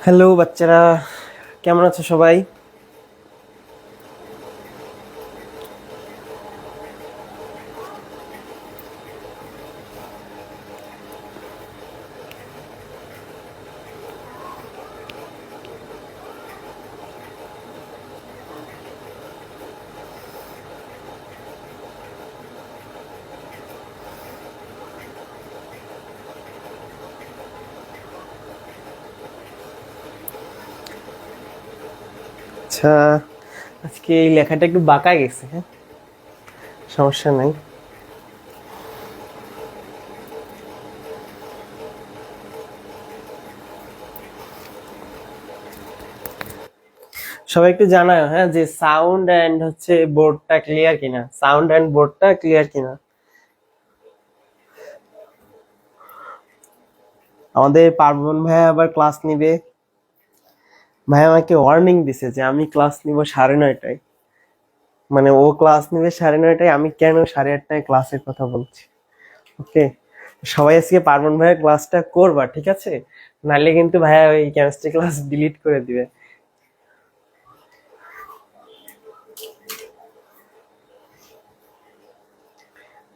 Hello বাচ্চারা, কেমন আছো সবাই? আচ্ছা, আজকে এই লেখাটা একটু বাঁকা গেছে। হ্যাঁ, সমস্যা নাই। সবাই একটু জানাও, হ্যাঁ, যে সাউন্ড এন্ড হচ্ছে বোর্ডটা ক্লিয়ার কিনা, সাউন্ড এন্ড বোর্ডটা ক্লিয়ার কিনা। আমাদের পার্বণ ভাই আবার ক্লাস নিবে। ভাই আমাকে ওয়ার্নিং দিছে যে আমি ক্লাস নিব 9:30টায়। মানে ও ক্লাস নিবে 9:30টায়, আমি কেন 8:30টায় ক্লাসের কথা বলছি? ওকে, সবাই আজকে পার্বণ ভাইয়ের ক্লাসটা করবা, ঠিক আছে? নাহলে কিন্তু ভাইয়া ওই কেমিস্ট্রি ক্লাস ডিলিট করে দিবে।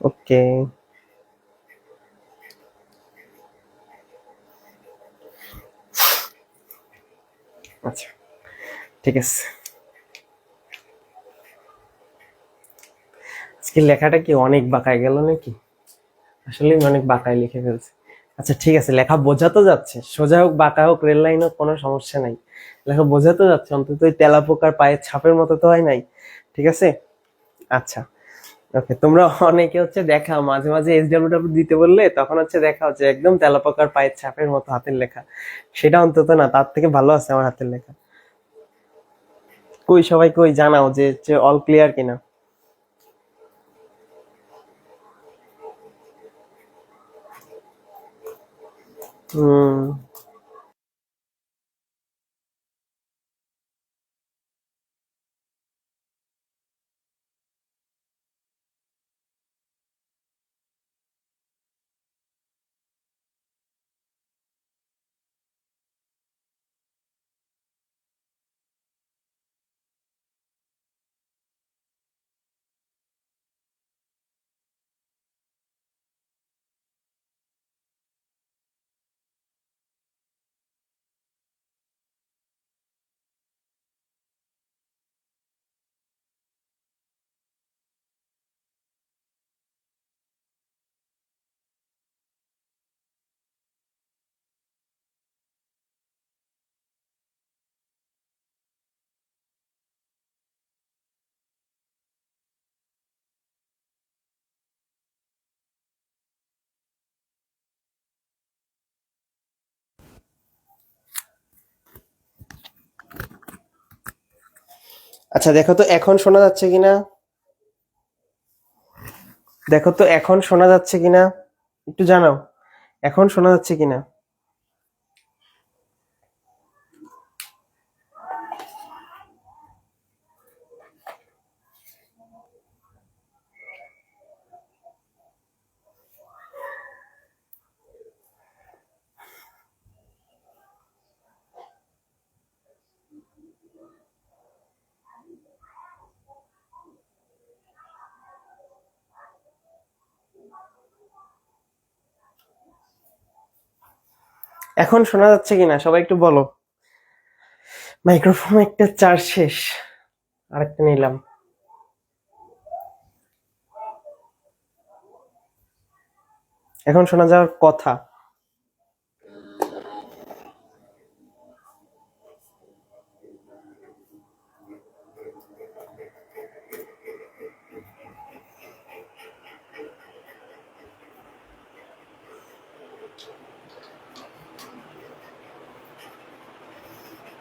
ওকে, আচ্ছা, ঠিক আছে। আজকে লেখাটা কি অনেক বাঁকায় গেল নাকি? আসলে অনেক বাঁকায় লিখে ফেলছে। আচ্ছা ঠিক আছে, লেখা বোঝা তো যাচ্ছে, সোজা হোক বাঁকা হোক রেল লাইন হোক কোনো সমস্যা নাই। লেখা বোঝা তো যাচ্ছে, অন্তত ওই তেলাপোকার পায়ের ছাপের মতো তো হয় নাই। ঠিক আছে, আচ্ছা, ওকে। তোমরা অনেকে হচ্ছে দেখাও মাঝে মাঝে SW দিতে বললে, তখন হচ্ছে দেখা হচ্ছে একদম তেলাপোকার পায়ের ছাপের মতো হাতের লেখা। সেটা অন্তত না, তার থেকে ভালো আছে আমার হাতের লেখা। কই সবাই কই জানাও যে অল ক্লিয়ার কিনা। হুম, আচ্ছা দেখো তো এখন শোনা যাচ্ছে কিনা। দেখো তো এখন শোনা যাচ্ছে কিনা, একটু জানাও এখন শোনা যাচ্ছে কিনা। এখন শোনা যাচ্ছে কিনা সবাই একটু বলো। মাইক্রোফোন একটা চার্জ শেষ, আরেকটা নিলাম। এখন শোনা যাওয়ার কথা।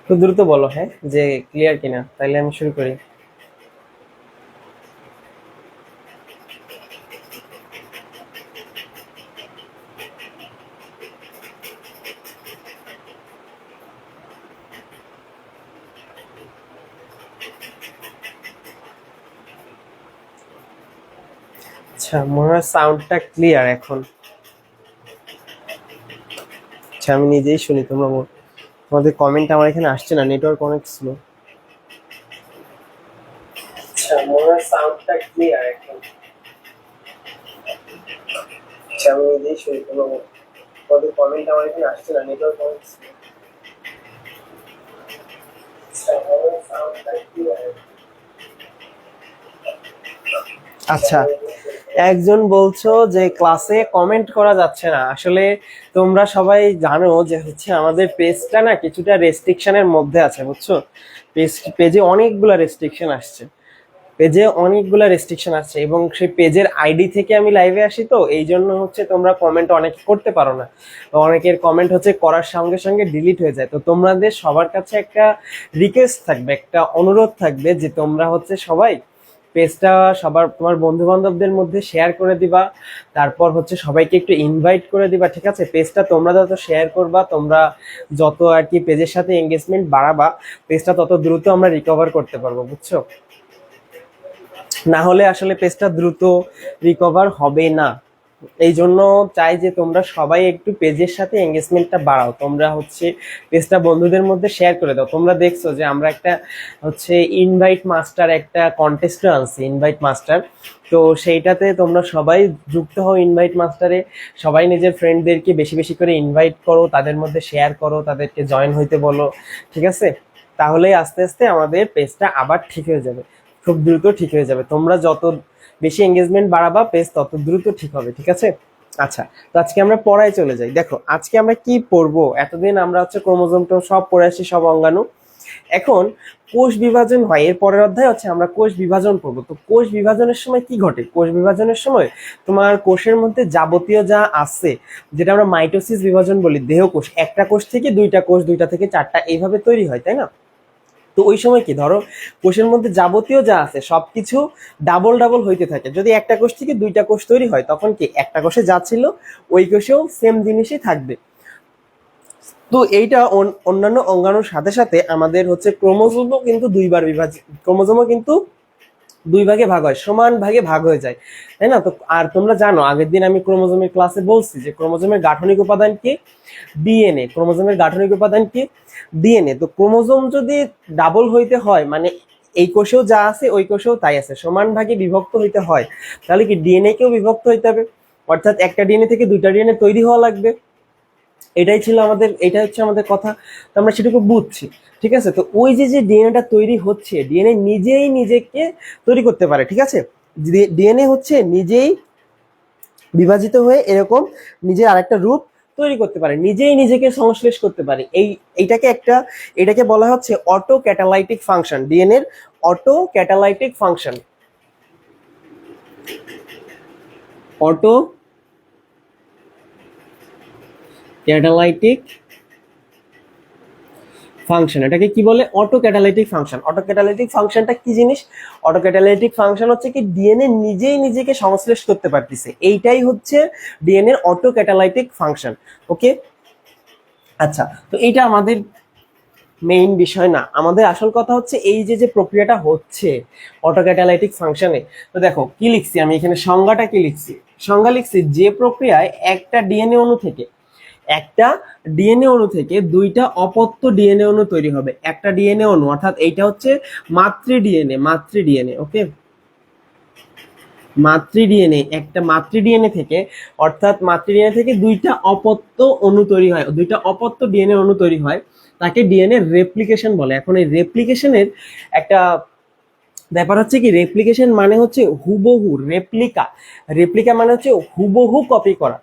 একটু দ্রুত বলো, হ্যাঁ, যে ক্লিয়ার কিনা, তাইলে আমি শুরু করি। আচ্ছা, মনে হয় সাউন্ডটা ক্লিয়ার এখন। আচ্ছা আমি নিজেই শুনি, তোমরা বলো। তোমাদের কমেন্ট আমার এখানে আসছে না, নেটওয়ার্ক অনেক স্লো। আচ্ছা মনে হয় সাউন্ডটা ক্লিয়ার এখন। আচ্ছা আমি নিজেই শুরু করবো। তোমাদের কমেন্ট আমার এখানে আসছে না, নেটওয়ার্ক অনেক স্লো। আচ্ছা মনে হয় সাউন্ডটা ক্লিয়ার। আচ্ছা একজন বলছো যে ক্লাসে কমেন্ট করা যাচ্ছে না, আসলে তোমরা সবাই জানো যে হচ্ছে আমাদের পেজটা না কিছুটা রেস্ট্রিকশনের মধ্যে আছে বুঝছো। পেজে অনেকগুলা রেস্ট্রিকশন আসছে, পেজে অনেকগুলা রেস্ট্রিকশন আসছে এবং সেই পেজের আইডি থেকে আমি লাইভে আসি, তো এই জন্য হচ্ছে তোমরা কমেন্ট অনেক করতে পারো না। তো অনেকের কমেন্ট হচ্ছে করার সঙ্গে সঙ্গে ডিলিট হয়ে যায়। তো তোমাদের সবার কাছে একটা রিকোয়েস্ট থাকবে, একটা অনুরোধ থাকবে যে তোমরা হচ্ছে সবাই পেজটা সবার তোমার বন্ধু বান্ধবদের মধ্যে শেয়ার করে দিবা, তারপর হচ্ছে সবাইকে একটু ইনভাইট করে দিবা, ঠিক আছে? পেজটা তোমরা যত শেয়ার করবা, তোমরা যত আর কি পেজের সাথে এঙ্গেজমেন্ট বাড়াবা, পেজটা তত দ্রুত আমরা রিকভার করতে পারবো বুঝছো। না হলে আসলে পেজটা দ্রুত রিকভার হবে না। এই জন্য চাই যে তোমরা সবাই একটু পেজের সাথে এঙ্গেজমেন্টটা বাড়াও, তোমরা হচ্ছে পেজটা বন্ধুদের মধ্যে শেয়ার করে দাও। তোমরা দেখছো যে আমরা একটা হচ্ছে ইনভাইট মাস্টার একটা কন্টেস্টও আনছি, ইনভাইট মাস্টার। তো সেইটাতে তোমরা সবাই যুক্ত হও ইনভাইট মাস্টারে, সবাই নিজের ফ্রেন্ডদেরকে বেশি বেশি করে ইনভাইট করো, তাদের মধ্যে শেয়ার করো, তাদেরকে জয়েন হইতে বলো, ঠিক আছে? তাহলেই আস্তে আস্তে আমাদের পেজটা আবার ঠিক হয়ে যাবে, খুব দ্রুত ঠিক হয়ে যাবে। তোমরা যত বেশি এঙ্গেজমেন্ট বাড়াবা পেজ তত দ্রুত ঠিক হবে, ঠিক আছে? আচ্ছা তো আজকে আমরা পড়ায় চলে যাই। দেখো আজকে আমরা কি পড়বো, এতদিন আমরা হচ্ছে ক্রোমোজোম সব পড়ে আসি, সব অঙ্গাণু। এখন কোষ বিভাজন হয়, এর পরের অধ্যায় হচ্ছে আমরা কোষ বিভাজন পড়বো। তো কোষ বিভাজনের সময় কি ঘটে? কোষ বিভাজনের সময় তোমার কোষের মধ্যে যাবতীয় যা আছে, যেটা আমরা মাইটোসিস বিভাজন বলি, দেহ কোষ, একটা কোষ থেকে দুইটা কোষ, দুইটা থেকে চারটা, এইভাবে তৈরি হয়, তাই না? তো ওই সময় কি ধরো কোষের মধ্যে যাবতীয় যা আছে সবকিছু ডাবল ডাবল হইতে থাকে। যদি একটা কোষ থেকে দুইটা কোষ তৈরি হয়, তখন কি একটা কোষে যা ছিল ওই কোষেও সেম জিনিসই থাকবে। তো এইটা অন্যান্য অঙ্গাণুর সাথে সাথে আমাদের হচ্ছে ক্রোমোজোমও কিন্তু দুই ভাগে ভাগ হয়, সমান ভাগে ভাগ হয়ে যায়, তাই না? তো আর তোমরা জানো আগের দিন আমি ক্রোমোজোমের ক্লাসে বলছি যে ক্রোমোজোমের গাঠনিক উপাদান কি? ডিএনএ। ক্রোমোজোমের গাঠনিক উপাদান কি? ডিএনএ। তো ক্রোমোজোম যদি ডাবল হইতে হয়, মানে এই কোষেও যা আছে ওই কোষেও তাই আছে, সমান ভাগে বিভক্ত হইতে হয়, তাহলে কি ডিএনএ কেও বিভক্ত হইতে হবে, অর্থাৎ একটা ডিএনএ থেকে দুইটা ডিএনএ তৈরি হওয়া লাগবে। এটা হচ্ছে আমাদের কথা। তো আমরা সেটুকু বুঝছি, ঠিক আছে? তো ওই যে যে ডিএনএটা তৈরি হচ্ছে, ডিএনএ নিজেই নিজেকে তৈরি করতে পারে, ঠিক আছে? ডিএনএ হচ্ছে নিজেই বিভাজিত হয়ে এরকম নিজের আরেকটা রূপ তৈরি করতে পারে, নিজেই নিজেকে সংশ্লেষ করতে পারে। এটাকে বলা হচ্ছে অটো ক্যাটালাইটিক ফাংশন, ডিএনএর auto catalytic function, auto catalytic function. এটাকে কি বলে? Auto catalytic function. Auto catalytic ফাংশনটা কি জিনিস? অটো ক্যাটালাইটিক ফাংশন হচ্ছে কি ডিএনএ নিজেই নিজেকে সংশ্লেষ করতে পারতেছে, এইটাই হচ্ছে ডিএনএ এর অটো ক্যাটালাইটিক ফাংশন। ওকে, আচ্ছা তো এইটা আমাদের মেইন বিষয় না, আমাদের আসল কথা হচ্ছে এই যে যে প্রক্রিয়াটা হচ্ছে অটো ক্যাটালাইটিক ফাংশনে। তো দেখো কি লিখছি আমি এখানে, সংজ্ঞাটা কি লিখছি? সংজ্ঞা লিখছি যে প্রক্রিয়ায় একটা ডিএনএ অণু থেকে দুইটা অপত্য ডিএনএ অণু তৈরি হবে। একটা ডিএনএ অণু অর্থাৎ এইটা হচ্ছে মাতৃ ডিএনএ। ওকে, একটা মাতৃ ডিএনএ থেকে, অর্থাৎ মাতৃ ডিএনএ থেকে দুইটা অপত্য অণু তৈরি হয়, দুইটা অপত্য ডিএনএ অণু তৈরি হয়, তাকে ডিএনএ রেপ্লিকেশন বলে। এখন এই রেপ্লিকেশনের একটা ব্যাপার হচ্ছে কি, রেপ্লিকেশন মানে হচ্ছে হুবহু, রেপ্লিকা মানে হচ্ছে হুবহু কপি করা,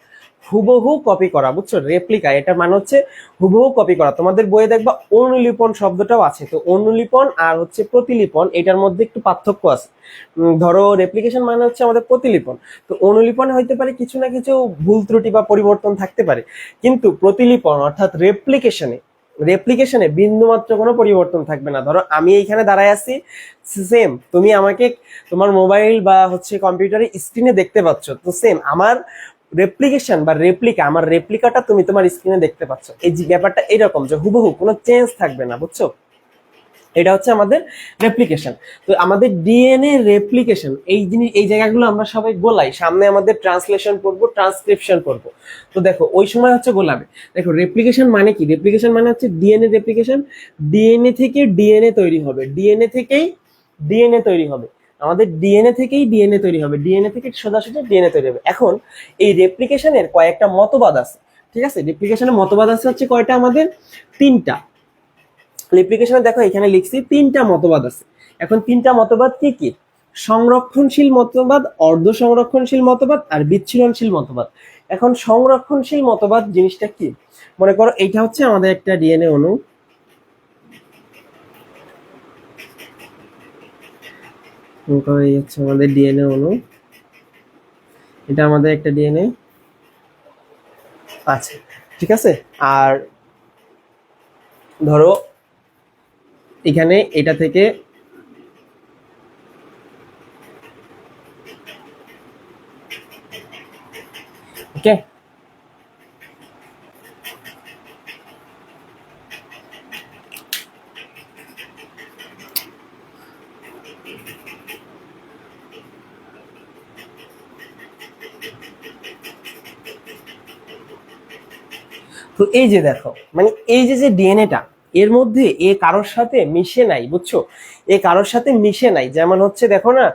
হুবহু কপি করা, বুঝছো? রেপ্লিকা এটা মানে হচ্ছে হুবহু কপি করা। তোমাদের বইয়ে দেখবা অনুলিপন শব্দটাও আছে। তো অনুলিপন আর হচ্ছে প্রতিলিপন, এটার মধ্যে একটু পার্থক্য আছে। ধরো রেপ্লিকেশন মানে হচ্ছে আমাদের প্রতিলিপন, তো অনুলিপনে হইতে পারে কিছু না কিছু ভুল ত্রুটি বা পরিবর্তন থাকতে পারে, কিন্তু প্রতিলিপন অর্থাৎ রেপ্লিকেশনে বিন্দুমাত্র কোনো পরিবর্তন থাকবে না। ধরো আমি এইখানে দাঁড়ায় আছি, সেম তুমি আমাকে তোমার মোবাইল বা হচ্ছে কম্পিউটারের স্ক্রিনে দেখতে পাচ্ছ, তো সেম আমার রেপ্লিকেশন বা আমার রেপ্লিকাটা তুমি তোমার স্ক্রিনে দেখতে পাচ্ছ। এই যে ব্যাপারটা এরকম যে হুবহু, কোনো চেঞ্জ থাকবে না, বুঝছো? এটা হচ্ছে আমাদের রেপ্লিকেশন। তো আমাদের ডিএনএ রেপ্লিকেশন এই জিনিস, এই জায়গাগুলো আমরা সবাই গোলাই, সামনে আমাদের ট্রান্সলেশন পড়বো, ট্রান্সক্রিপশন পড়বো। তো দেখো ওই সময় হচ্ছে গোলাবে। দেখো রেপ্লিকেশন মানে কি? রেপ্লিকেশন মানে হচ্ছে ডিএনএ রেপ্লিকেশন। ডিএনএ থেকে ডিএনএ তৈরি হবে, ডিএনএ থেকেই ডিএনএ তৈরি হবে, আমাদের ডিএনএ থেকেই ডিএনএ তৈরি হবে, ডিএনএ থেকে সোজাসুজি ডিএনএ তৈরি হবে। এখন এই রেপ্লিকেশনের কয়েকটা মতবাদ আছে, ঠিক আছে? রেপ্লিকেশনের মতবাদ আছে হচ্ছে কয়টা? আমাদের তিনটা। রেপ্লিকেশনে দেখো এখানে লিখছি তিনটা মতবাদ আছে। এখন তিনটা মতবাদ কি কি? সংরক্ষণশীল মতবাদ, অর্ধ সংরক্ষণশীল মতবাদ আর বিচ্ছুরণশীল মতবাদ। এখন সংরক্ষণশীল মতবাদ জিনিসটা কি? মনে করো এইটা হচ্ছে আমাদের একটা ডিএনএ অণু, এই হচ্ছে আমাদের ডিএনএ অণু, এটা আমাদের একটা ডিএনএ আছে, ঠিক আছে? আর ধরো এখানে এটা থেকে ওকে, তো এই যে দেখো, মানে এই যে যে ডিএনএটা, এর মধ্যে এ কারোর সাথে মিশে নাই, বুঝছো? এ কারোর সাথে মিশে নাই। যেমন হচ্ছে দেখো না,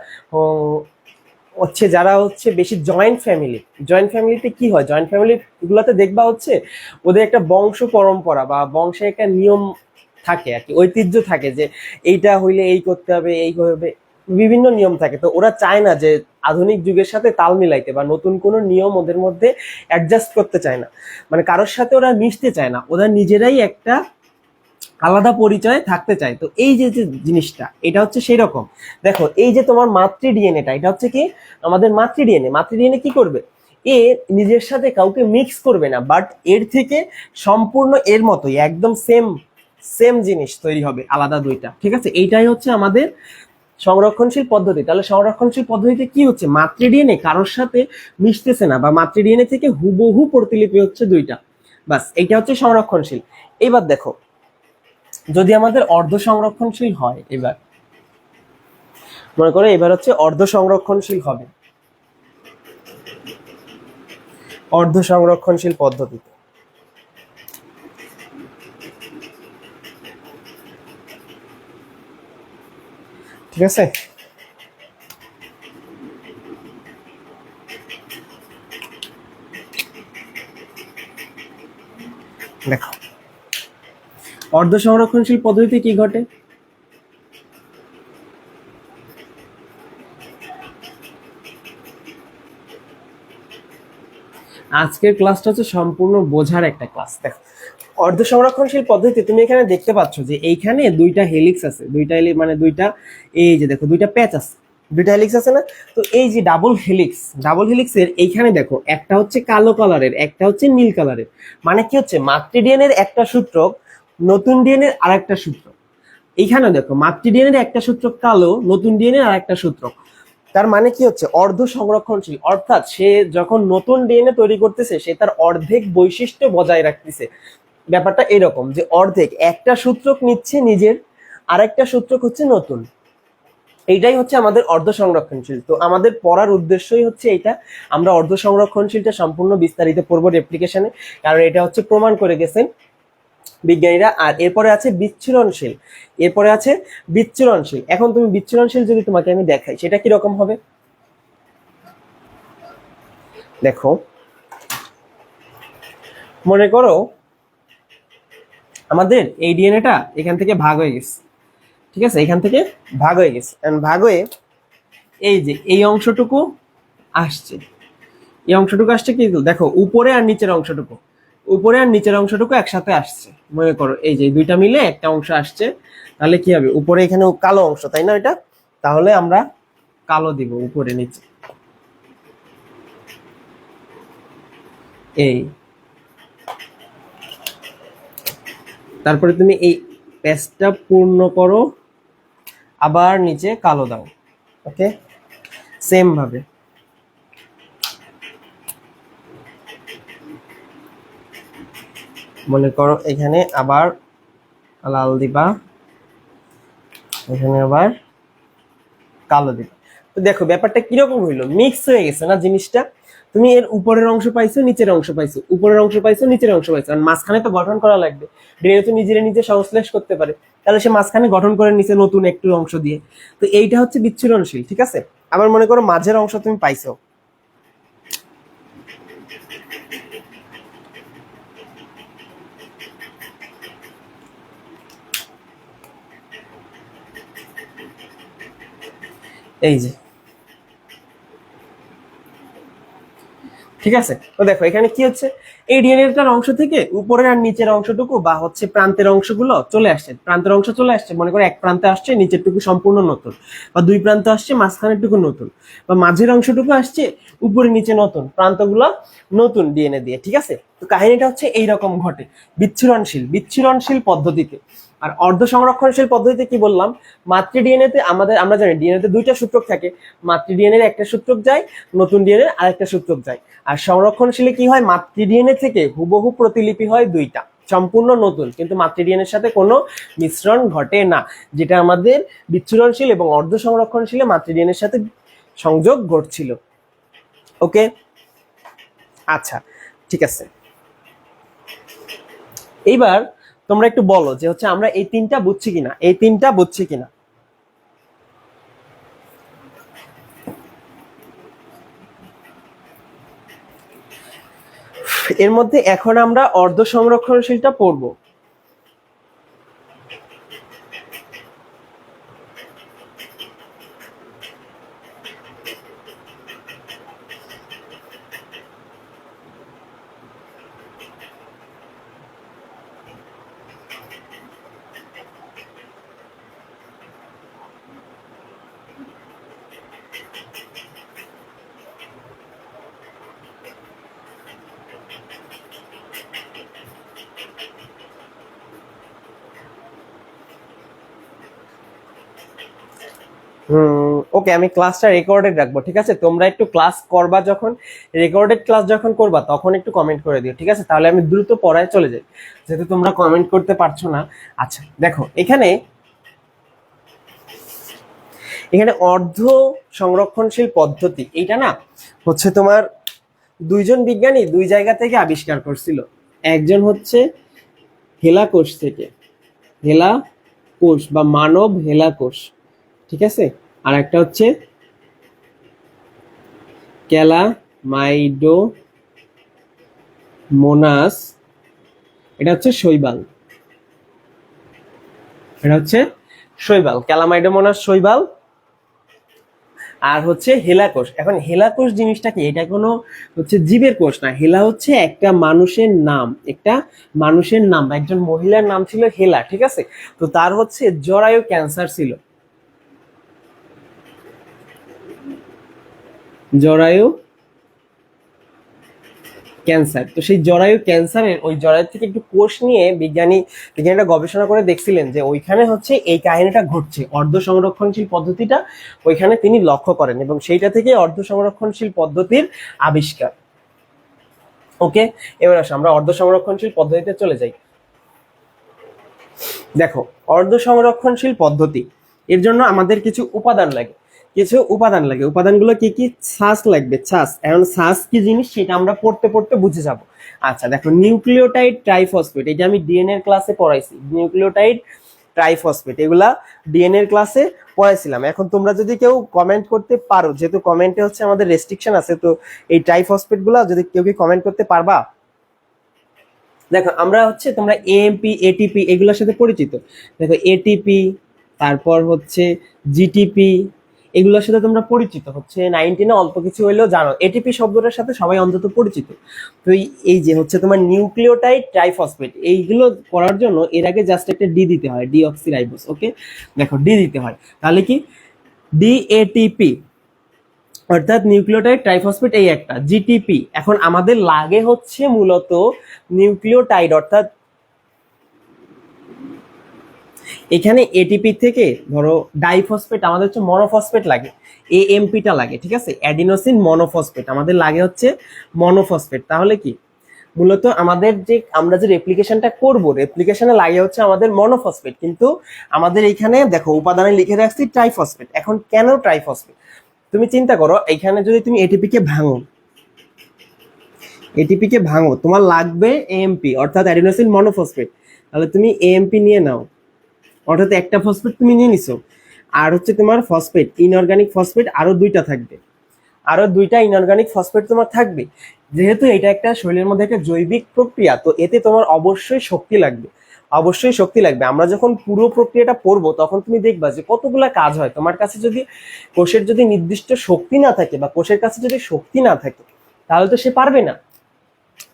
হচ্ছে যারা হচ্ছে বেশি জয়েন্ট ফ্যামিলি, জয়েন্ট ফ্যামিলিতে কি হয়, জয়েন্ট ফ্যামিলি গুলাতে দেখবা হচ্ছে ওদের একটা বংশ পরম্পরা বা বংশে একটা নিয়ম থাকে আর কি, ঐতিহ্য থাকে যে এইটা হইলে এই করতে হবে, এই হবে, বিভিন্ন নিয়ম থাকে। তো ওরা চায় না যে আধুনিক যুগের সাথে তাল মিলাইতে বা নতুন কোনো নিয়ম ওদের মধ্যে অ্যাডজাস্ট করতে চায় না, মানে কারোর সাথে ওরা মিশতে চায় না, ওরা নিজেরাই একটা আলাদা পরিচয়ে থাকতে চায়। তো এই যে যে জিনিসটা, এটা হচ্ছে সেই রকম। দেখো এই যে তোমার মাতৃ ডিএনএটা, এটা হচ্ছে কি আমাদের মাতৃ ডিএনএ। মাতৃ ডিএনএ কি করবে? এ নিজের সাথে কাউকে মিক্স করবে না, বাট এর থেকে সম্পূর্ণ এর মতোই একদম সেম সেম জিনিস তৈরি হবে, আলাদা দুইটা, ঠিক আছে? এইটাই হচ্ছে আমাদের সংরক্ষণশীল পদ্ধতি। তাহলে সংরক্ষণশীল পদ্ধতিতে কি হচ্ছে? মাতৃ ডিএনএ কারোর সাথে মিশতেছে না, বা মাতৃ ডিএনএ থেকে হুবহু প্রতিলিপি হচ্ছে দুইটা, বাস এইটা হচ্ছে সংরক্ষণশীল। এবার দেখো যদি আমাদের অর্ধ সংরক্ষণশীল হয়, এবার মনে করো এবার হচ্ছে অর্ধ সংরক্ষণশীল হবে, অর্ধ সংরক্ষণশীল পদ্ধতিতে, ঠিক আছে? দেখো অর্ধ সংরক্ষণশীল পদ্ধতিতে কি ঘটে? আজকের ক্লাসটা হচ্ছে সম্পূর্ণ বোঝার একটা ক্লাস। দেখো অর্ধ সংরক্ষণশীল পদ্ধতি তুমি এখানে দেখতে পাচ্ছ যে এইখানে দুইটা হেলিক্স আছে, দুইটা মানে দুইটা, এই যে দেখো দুইটা প্যাচ আছে, দুইটা হেলিক্স আছে না? তো এই যে ডাবল হেলিক্স, ডাবল হেলিক্সের এইখানে দেখো একটা হচ্ছে কালো কালারের, একটা হচ্ছে নীল কালারের। মানে কি হচ্ছে? মাতৃ ডিএনএর একটা সূত্রক, নতুন ডিএনএর আর একটা সূত্রক। এইখানে দেখো মাতৃ ডিএনএর একটা সূত্রক কালো, নতুন ডিএনএর আর একটা সূত্রক। তার মানে কি হচ্ছে? অর্ধ সংরক্ষণশীল, অর্থাৎ সে যখন নতুন ডিএনএ তৈরি করতেছে সে তার অর্ধেক বৈশিষ্ট্য বজায় রাখতেছে। ব্যাপারটা এরকম যে অর্ধেক একটা সূত্রক নিচ্ছে নিজের, আর একটা সূত্রক হচ্ছে নতুন। এইটাই হচ্ছে আমাদের অর্ধ সংরক্ষণশীল। তো আমাদের পড়ার উদ্দেশ্যই হচ্ছে এটা, আমরা অর্ধ সংরক্ষণশীলটা সম্পূর্ণ বিস্তারিত পড়বো রেপ্লিকেশনে, কারণ এটা হচ্ছে প্রমাণ করে গেছেন বিজ্ঞানীরা। আর এরপরে আছে বিচ্ছুরণশীল, এরপরে আছে বিচ্ছুরণশীল। এখন তুমি বিচ্ছুরণশীল যদি তোমাকে আমি দেখাই, সেটা কি রকম হবে? দেখো মনে করো আমাদের এই ডিএনএটা এখান থেকে ভাগ হয়ে গেছে, ঠিক আছে? এখান থেকে ভাগ হয়ে গেছে, ভাগ হয়ে এই যে এই অংশটুকু আসছে, এই অংশটুকু আসছে কি দেখো, উপরে আর নিচের অংশটুকু, উপরে আর নিচের অংশটুকু একসাথে আসছে। মনে করো এই যে দুইটা মিলে একটা অংশ আসছে, তাহলে কি হবে? উপরে এখানে কালো অংশ, তাই না? এটা তাহলে আমরা কালো দিব উপরে নিচে, এই। তারপরে তুমি এই পেজটা পূর্ণ করো, আবার নিচে কালো দাও, ওকে? সেম ভাবে মনে করো এখানে আবার লাল দিবা, এখানে আবার কালো দিবে। তো দেখো ব্যাপারটা কিরকম হইলো, মিক্স হয়ে গেছে না জিনিসটা। তুমি এর উপরের অংশ পাইছো, নিচের অংশ পাইছো, উপরের অংশ পাইছো, নিচের অংশ পাইছো, আর মাঝখানে তো গঠন করা লাগবে। ডিএনএ তো নিজের নিজে সংশ্লেষ করতে পারে, তাহলে সে মাঝখানে গঠন করে নিচে নতুন একটু অংশ দিয়ে। তো এইটা হচ্ছে বিচ্ছুরণশীল, ঠিক আছে। আবার মনে করো মাঝের অংশ তুমি পাইছো, এই যে, ঠিক আছে। তো দেখো এখানে কি হচ্ছে, এই ডিএনএটার অংশ থেকে উপরের আর নিচের অংশটুকু বা হচ্ছে প্রান্তের অংশগুলো চলে আসছে, প্রান্তের অংশ চলে আসছে, মনে করো এক প্রান্তে আসছে নিচেরটুকু সম্পূর্ণ নতুন, বা দুই প্রান্তে আসছে মাঝখানেরটুকু নতুন, বা মাঝের অংশটুকু আসছে উপরে নিচে নতুন, প্রান্তগুলো নতুন ডিএনএ দিয়ে, ঠিক আছে। তো কাহিনীটা হচ্ছে এইরকম ঘটে বিচ্ছুরণশীল পদ্ধতিতে। আর অর্ধ সংরক্ষণশীল পদ্ধতিতে কি বললাম, মাতৃ ডিএনএ তে আমরা জানি ডিএনএ তে দুইটা সূত্রক থাকে, মাতৃ ডিএনএ একটা সূত্রক যায়, নতুন ডিএনএ আরেকটা সূত্রক যায়। আর সংরক্ষণশীলে কি হয়, মাতৃ ডিএনএ থেকে হুবহু প্রতিলিপি হয় দুইটা, সম্পূর্ণ নতুন, কিন্তু মাতৃ ডিএনএ এর সাথে কোনো মিশ্রণ ঘটে না, যেটা আমাদের বিচ্ছুরণশীল এবং অর্ধ সংরক্ষণশীলে মাতৃ ডিএনএ এর সাথে সংযোগ ঘটছিল। ওকে, আচ্ছা, ঠিক আছে। এইবার তোমরা একটু বলো যে হচ্ছে আমরা এই তিনটা বুঝছি কিনা। এর মধ্যে এখন আমরা অর্ধ সংরক্ষণশীলটা পড়বো। ওকে, আমি ক্লাসটা রেকর্ডেড রাখবো, ঠিক আছে। তোমরা একটু ক্লাস করবা, যখন রেকর্ডেড ক্লাস যখন করবা তখন একটু কমেন্ট করে দিও, ঠিক আছে। তাহলে আমি দ্রুত পড়ায় চলে যাই, যেহেতু তোমরা কমেন্ট করতে পারছো না। আচ্ছা দেখো এখানে অর্ধ সংরক্ষণশীল পদ্ধতি, এইটা না হচ্ছে তোমার দুইজন বিজ্ঞানী দুই জায়গা থেকে আবিষ্কার করছিল। একজন হচ্ছে হেলা কোষ থেকে, হেলা কোষ বা মানব হেলা কোষ, ঠিক আছে। আর একটা হচ্ছে ক্যালামাইডোমোনাস, এটা হচ্ছে শৈবাল, ক্যালামাইডোমোনাস শৈবাল। আর হচ্ছে হেলা কোষ। এখন হেলা কোষ জিনিসটা কি, এটা কোনো হচ্ছে জীবের কোষ না, হেলা হচ্ছে একটা মানুষের নাম, একজন মহিলার নাম ছিল হেলা, ঠিক আছে। তো তার হচ্ছে জরায়ু ক্যান্সার ছিল, জরায়ু ক্যান্সার। তো সেই জরায়ু ক্যান্সারের ওই জরায়ু থেকে একটু কোষ নিয়ে বিজ্ঞানীরা গবেষণা করে দেখছিলেন যে ওইখানে হচ্ছে এই কাহিনীটা ঘটছে, অর্ধ সংরক্ষণশীল পদ্ধতিটা ওইখানে তিনি লক্ষ্য করেন, এবং সেইটা থেকে অর্ধ সংরক্ষণশীল পদ্ধতির আবিষ্কার। ওকে, এবার আসো আমরা অর্ধ সংরক্ষণশীল পদ্ধতিতে চলে যাই। দেখো অর্ধ সংরক্ষণশীল পদ্ধতি, এর জন্য আমাদের কিছু উপাদান লাগে, উপাদানগুলো কি কি, ছাঁচ লাগবে, ছাঁচ। এখন ছাঁচ কি জিনিস সেটা আমরা পড়তে পড়তে বুঝে যাব। আচ্ছা দেখো, নিউক্লিওটাইড ট্রাইফসফেট, এটা আমি ডিএনএ এর ক্লাসে পড়াইছি, নিউক্লিওটাইড ট্রাইফসফেট, এগুলা ডিএনএ এর ক্লাসে পড়াইছিলাম। এখন তোমরা যদি কেউ কমেন্ট করতে পারো, যেহেতু কমেন্টে হচ্ছে আমাদের রেস্ট্রিকশন আছে, তো এই ট্রাইফসফেট গুলা যদি কেউ কি কমেন্ট করতে পারবা। দেখো আমরা হচ্ছে তোমরা এএমপি এটিপি এগুলোর সাথে পরিচিত। দেখো এটিপি, তারপর হচ্ছে জিটিপি, এগুলোর সাথে তোমরা পরিচিত, হচ্ছে 19 অল্প কিছু হইলেও জানো। এটিপি শব্দটার সাথে সবাই অন্তত পরিচিত। তো এই যে হচ্ছে তোমার নিউক্লিওটাইড ট্রাইফসফেট, এইগুলো করার জন্য এর আগে জাস্ট একটা ডি দিতে হয়, ডিঅক্সিরাইবোজ। ওকে, দেখো ডি দিতে হয়, তাহলে কি ডিএটিপি অর্থাৎ নিউক্লিওটাইড ট্রাইফসফেট, এই একটা জিটিপি। এখন আমাদের লাগে হচ্ছে মূলত নিউক্লিওটাইড, অর্থাৎ এখানে এটিপি থেকে ধরো ডাইফসফেট আমাদের হচ্ছে মনোফসফেট লাগে, এএমপিটা লাগে, ঠিক আছে। অ্যাডিনোসিন মনোফসফেট আমাদের লাগে হচ্ছে মনোফসফেট। তাহলে কি মূলত আমাদের যে আমরা যে রেপ্লিকেশনটা করব, রেপ্লিকেশনে লাগে হচ্ছে আমাদের মনোফসফেট, কিন্তু আমাদের এইখানে দেখো উপাদানে লিখে রাখছি ট্রাইফসফেট। এখন কেন ট্রাইফসফেট? তুমি চিন্তা করো, এইখানে যদি তুমি এটিপি কে ভাঙো তোমার লাগবে এএমপি অর্থাৎ অ্যাডিনোসিন মনোফসফেট। তাহলে তুমি এএমপি নিয়ে নাও, অর্থাৎ একটা ফসফেট তুমি নিয়ে নিছো, আর হচ্ছে তোমার ফসফেট ইনঅর্গানিক ফসফেট আরো দুইটা থাকবে, আরো দুইটা ইনঅর্গানিক ফসফেট তোমার থাকবে। যেহেতু এটা একটা শরীরের মধ্যে একটা জৈবিক প্রক্রিয়া, তো এতে তোমার অবশ্যই শক্তি লাগবে, অবশ্যই শক্তি লাগবে। আমরা যখন পুরো প্রক্রিয়াটা পড়বো তখন তুমি দেখবা যে কতগুলা কাজ হয়। তোমার কাছে যদি কোষের যদি নির্দিষ্ট শক্তি না থাকে বা কোষের কাছে যদি শক্তি না থাকে, তাহলে তো সে পারবে না,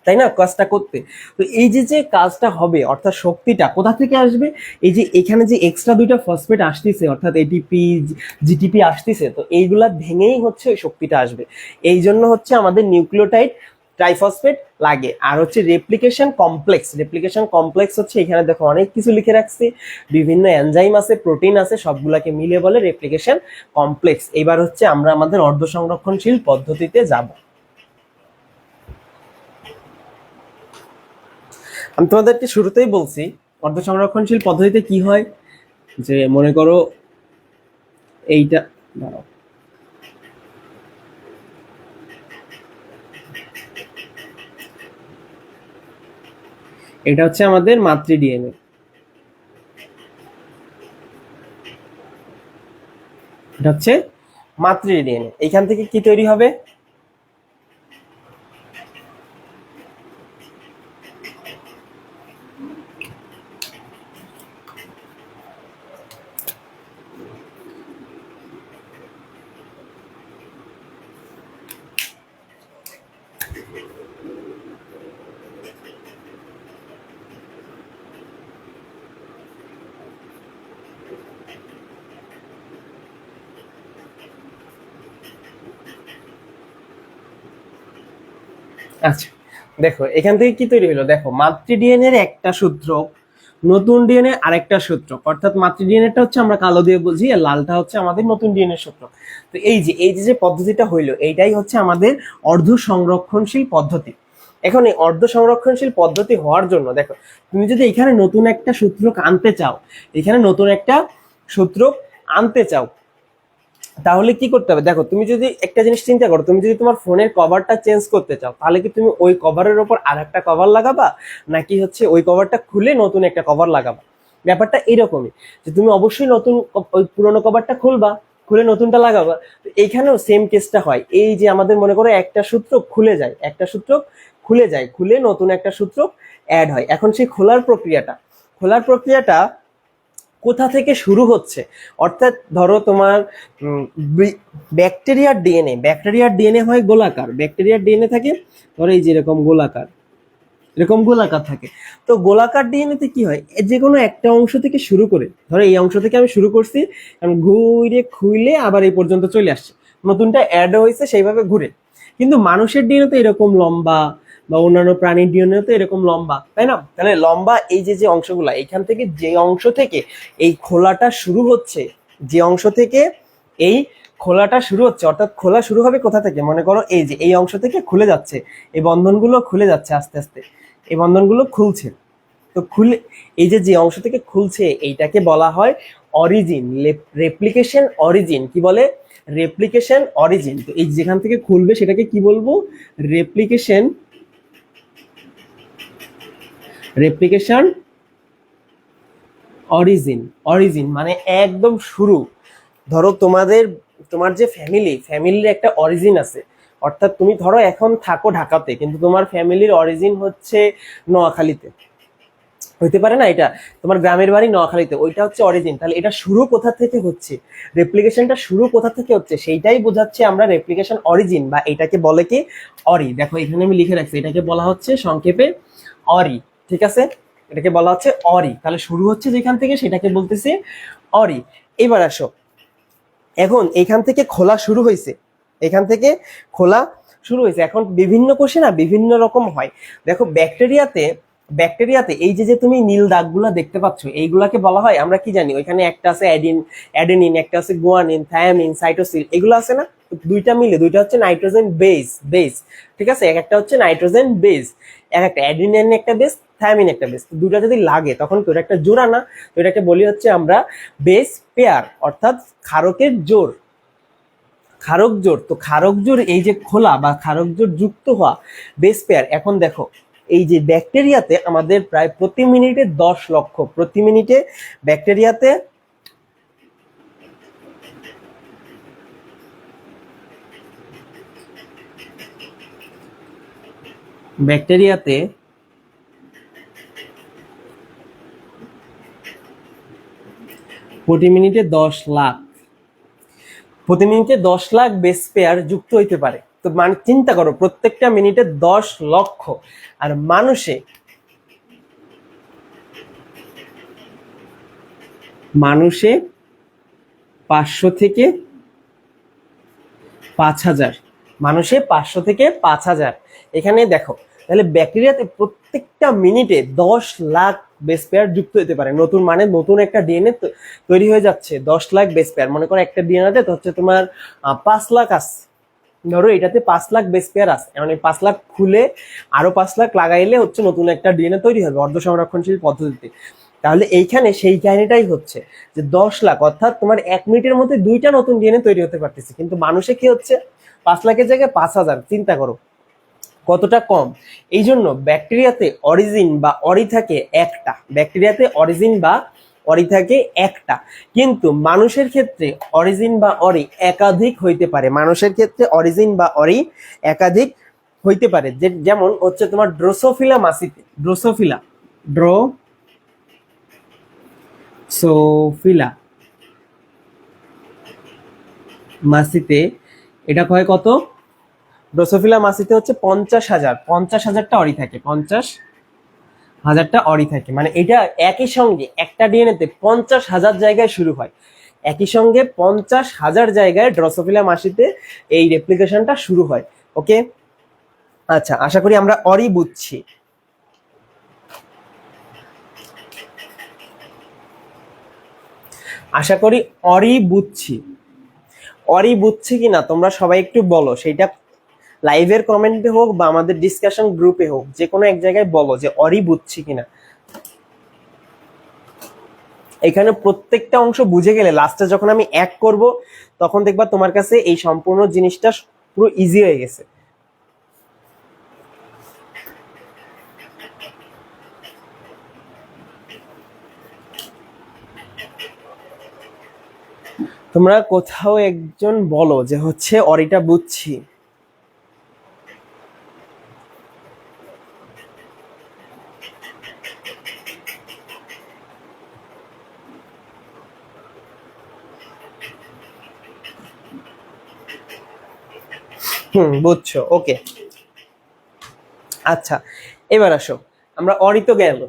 তাই না, কাজটা করতে। তো এই যে যে কাজটা হবে অর্থাৎ শক্তিটা কোথা থেকে আসবে? এই যে এখানে যে এক্সট্রা দুইটা ফসফেট আসতেছে অর্থাৎ এটিপি জিটিপি আসতেছে, তো এইগুলা ভেঙেই হচ্ছে ওই শক্তিটা আসবে। এই জন্য হচ্ছে আমাদের নিউক্লিওটাইড ট্রাইফসফেট লাগে। আর হচ্ছে রেপ্লিকেশন কমপ্লেক্স হচ্ছে এখানে দেখো অনেক কিছু লিখে রাখছি, বিভিন্ন এনজাইম আছে, প্রোটিন আছে, সবগুলাকে মিলে বলে রেপ্লিকেশন কমপ্লেক্স। এবার হচ্ছে আমরা আমাদের অর্ধ সংরক্ষণশীল পদ্ধতিতে যাব। আমি তোমাদেরকে শুরুতেই বলছি অর্ধ সংরক্ষণশীল পদ্ধতিতে কি হয়, যে মনে করো এইটা, দাঁড়াও, এটা হচ্ছে আমাদের মাতৃ ডিএনএ, এটা হচ্ছে মাতৃ ডিএনএ। এইখান থেকে কি তৈরি হবে? আচ্ছা দেখো এখান থেকে কি তৈরি হলো, দেখো মাতৃ ডিএনএ এর একটা সূত্র, নতুন ডিএনএ আরেকটা সূত্র, অর্থাৎ মাতৃ ডিএনএটা হচ্ছে আমরা কালো দিয়ে বুঝি আর লালটা হচ্ছে আমাদের নতুন ডিএনএ সূত্র। তো এই যে পদ্ধতিটা হইলো, এইটাই হচ্ছে আমাদের অর্ধ সংরক্ষণশীল পদ্ধতি। এখন এই অর্ধ সংরক্ষণশীল পদ্ধতি হওয়ার জন্য দেখো, তুমি যদি এখানে নতুন একটা সূত্র আনতে চাও, এখানে নতুন একটা সূত্র আনতে চাও, তাহলে কি করতে হবে? দেখো তুমি যদি একটা জিনিস চিন্তা করো, তুমি যদি তোমার ফোনের কভারটা চেঞ্জ করতে চাও, তাহলে কি তুমি ওই কভারের ওপর আর একটা কভার লাগাবা, নাকি হচ্ছে ওই কভারটা খুলে নতুন একটা কভার লাগাবা? ব্যাপারটা এরকমই, যে তুমি অবশ্যই নতুন ওই পুরোনো কভারটা খুলবা, খুলে নতুনটা লাগাবা। তো এইখানেও সেম কেসটা হয়। এই যে আমাদের মনে করো একটা সূত্র খুলে যায়, খুলে নতুন একটা সূত্র অ্যাড হয়। এখন সেই খোলার প্রক্রিয়াটা কোথা থেকে শুরু হচ্ছে? অর্থাৎ ধরো তোমার ব্যাকটেরিয়ার ডিএনএ হয় গোলাকার, ব্যাকটেরিয়ার ডিএনএ থাকে ধরো এই যে এরকম গোলাকার থাকে। তো গোলাকার ডিএনএতে কি হয়, যে কোনো একটা অংশ থেকে শুরু করে, ধরো এই অংশ থেকে আমি শুরু করছি, আমি ঘুরে খুইলে আবার এই পর্যন্ত চলে আসছে, নতুনটা অ্যাড হয়েছে সেইভাবে ঘুরে। কিন্তু মানুষের ডিএনএ তো এরকম লম্বা, বা অন্যান্য প্রাণীর ডিএনএ তো এরকম লম্বা, তাই না? তাহলে লম্বা এই যে অংশগুলা, এখান থেকে যে অংশ থেকে এই খোলাটা শুরু হচ্ছে, যে অংশ থেকে এই খোলাটা শুরু হচ্ছে, অর্থাৎ খোলা শুরু হবে কোথা থেকে? মনে করো এই যে এই অংশ থেকে খুলে যাচ্ছে, এই বন্ধনগুলো খুলে যাচ্ছে আস্তে আস্তে, এই বন্ধনগুলো খুলছে। তো খুলে এই যে অংশ থেকে খুলছে, এইটাকে বলা হয় অরিজিন, রেপ্লিকেশন অরিজিন। কি বলে? Replication origin. তো এই যেখান থেকে খুলবে সেটাকে কি বলবো? রেপ্লিকেশন অরিজিন মানে একদম শুরু। ধরো তোমার যে ফ্যামিলির একটা অরিজিন আছে, অর্থাৎ তুমি ধরো এখন থাকো ঢাকাতে, কিন্তু তোমার ফ্যামিলির অরিজিন হচ্ছে নোয়াখালীতে, হইতে পারে না? এটা তোমার গ্রামের বাড়ি নোয়াখালীতে, ওইটা হচ্ছে অরিজিন। তাহলে এটা শুরু কোথা থেকে হচ্ছে, রেপ্লিকেশনটা শুরু কোথা থেকে হচ্ছে, সেইটাই বোঝাচ্ছে আমরা রেপ্লিকেশন অরিজিন, বা এটাকে বলে কি অরি। দেখো এখানে আমি লিখে রাখছি, এটাকে বলা হচ্ছে সংক্ষেপে অরি, ঠিক আছে? এটাকে বলা হচ্ছে অরি। তাহলে শুরু হচ্ছে যেখান থেকে সেটাকে বলতেছি অরি। এবার আসো, এখন এখান থেকে খোলা শুরু হয়েছে, এখন বিভিন্ন কোষে না বিভিন্ন রকম হয়। দেখো ব্যাকটেরিয়াতে এই যে তুমি নীল দাগগুলা দেখতে পাচ্ছ, এইগুলাকে বলা হয়, আমরা কি জানি, ওইখানে একটা আছে অ্যাডেনিন, একটা আছে গুয়ানিন, থায়ামিন, সাইটোসিন, এগুলো আছে না? তো দুইটা মিলে, দুইটা হচ্ছে নাইট্রোজেন বেস বেস, ঠিক আছে, এক একটা হচ্ছে নাইট্রোজেন বেস, এক একটা অ্যাডিনিন একটা বেস, থায়ামিন একটা বেস, দুইটা যদি লাগে তখন তো এটা একটা জোড়া না, তো এটাকে বলি হচ্ছে আমরা বেস পেয়ার, অর্থাৎ ক্ষারকের জোড়, ক্ষারক জোড়। তো ক্ষারক জোড় এই যে খোলা বা ক্ষারক জোড় যুক্ত হওয়া বেস পেয়ার। এখন দেখো এই যে ব্যাকটেরিয়াতে আমাদের প্রায় প্রতি মিনিটে 10 লক্ষ, প্রতি মিনিটে ব্যাকটেরিয়াতে ব্যাকটেরিয়াতে প্রতি মিনিটে 10 লাখ, প্রতি মিনিটে 10 লাখ বেস পেয়ার যুক্ত হইতে পারে। তো মানে চিন্তা করো প্রত্যেকটা মিনিটে 10 লক্ষ, আর মানুষে মানুষে 500 থেকে 5000, মানুষে 500 থেকে 5000। এখানে দেখো তাহলে ব্যাকটেরিয়াতে প্রত্যেকটা মিনিটে 10 লাখ বেস পেয়ার যুক্ত হতে পারে, নতুন মানে নতুন একটা ডিএনএ তৈরি হয়ে যাচ্ছে। 10 লাখ বেস পেয়ার, মনে করো একটা ডিএনএতে তো হচ্ছে তোমার 5 লাখ আছে, ধরো এটাতে 5 লাখ বেস পেয়ার আছে, মানে 5 লাখ খুলে আরো 5 লাখ লাগাইলে হচ্ছে নতুন একটা ডিএনএ তৈরি হবে অর্ধ সংরক্ষণশীল পদ্ধতিতে। তাহলে এইখানে সেই কাহিনীটাই হচ্ছে যে 10 লাখ, অর্থাৎ তোমার 1 মিনিটের মধ্যে দুইটা নতুন ডিএনএ তৈরি হতে পারতেছে, কিন্তু মানুষে কি হচ্ছে 5 লাখের জায়গায় 5000। চিন্তা করো কতটা কম। এই জন্য ব্যাকটেরিয়াতে অরিজিন বা অরি থাকে একটা, ব্যাকটেরিয়াতে অরিজিন বা অরি থাকে একটা, কিন্তু মানুষের ক্ষেত্রে অরিজিন বা অরি একাধিক হইতে পারে, মানুষের ক্ষেত্রে অরিজিন বা অরি একাধিক হইতে পারে। যেমন হচ্ছে তোমার ড্রোসোফিলা মাসিতে, ড্রোসোফিলা মাসিতে এটা হয় কত, ড্রোসোফিলা মাসিতে হচ্ছে 50,000টা অরি থাকে, 50,000টা অরি থাকে। মানে এটা একই সঙ্গে একটা ডিএনএতে 50,000 জায়গায় শুরু হয়, একই সঙ্গে 50,000 জায়গায় ড্রোসোফিলা মাসিতে এই রেপ্লিকেশনটা শুরু হয়। ওকে, আচ্ছা আশা করি আমরা অরি বুঝছি। আশা করি অরি বুঝছি, অরি বুঝছি কিনা তোমরা সবাই একটু বলো, সেইটা লাইভের কমেন্টে হোক বা আমাদের ডিসকাশন গ্রুপে হোক, যে কোনো এক জায়গায় বলো যে অরি বুঝছি কিনা। এখানে প্রত্যেকটা অংশ বুঝে গেলে লাস্টে যখন আমি এক করব তখন দেখবা তোমার কাছে এই সম্পূর্ণ জিনিসটা পুরো ইজি হয়ে গেছে। তোমরা কোথাও একজন বলো যে হচ্ছে অরিটা বুঝছি। বুঝছো, ওকে। আচ্ছা এবার আসো, আমরা অরি তো গেল,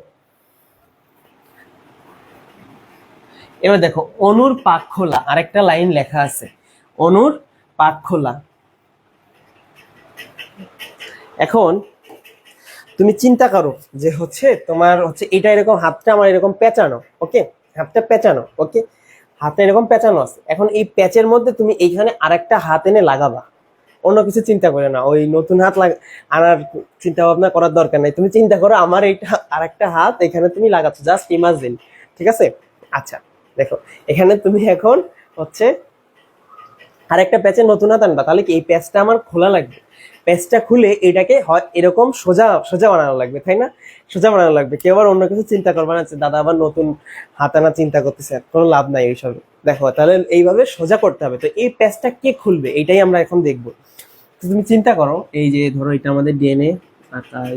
এবার দেখো অনুর পাক খোলা, আরেকটা লাইন লেখা আছে, অনুর পাক খোলা। এখন তুমি চিন্তা করো যে হচ্ছে তোমার হচ্ছে এটা এরকম, হাতটা আমার এরকম পেঁচানো, ওকে, হাতটা পেঁচানো, ওকে, হাতটা এরকম পেঁচানো আছে। এখন এই প্যাচের মধ্যে তুমি এইখানে আরেকটা হাত এনে লাগাবা, অন্য কিছু চিন্তা করে না, ওই নতুন হাত আনার চিন্তা ভাবনা করার দরকার নাই। তুমি চিন্তা করো আমার এইটা আরেকটা হাত এখানে তুমি লাগাচ্ছ, জাস্ট ইমাজিন, ঠিক আছে। আচ্ছা দেখো এখানে তুমি এখন হচ্ছে আরেকটা প্যাচের নতুন হাত আনবা, তাহলে কি এই প্যাচটা আমার খোলা লাগবে, প্যাচটা খুলে এটাকে হয় এরকম সোজা সোজা বানানো লাগবে, তাই না, সোজা বানানো লাগবে। কেউ আবার অন্য কিছু চিন্তা করবে না, দাদা আবার নতুন হাত আনা চিন্তা করতেছে, কোনো লাভ নাই এইসব। দেখো তাহলে এইভাবে সোজা করতে হবে। তো এই প্যাচটা কে খুলবে এটাই আমরা এখন দেখবো। তো তুমি চিন্তা করো এই যে ধরো এটা আমাদের ডিএনএ, আর তাই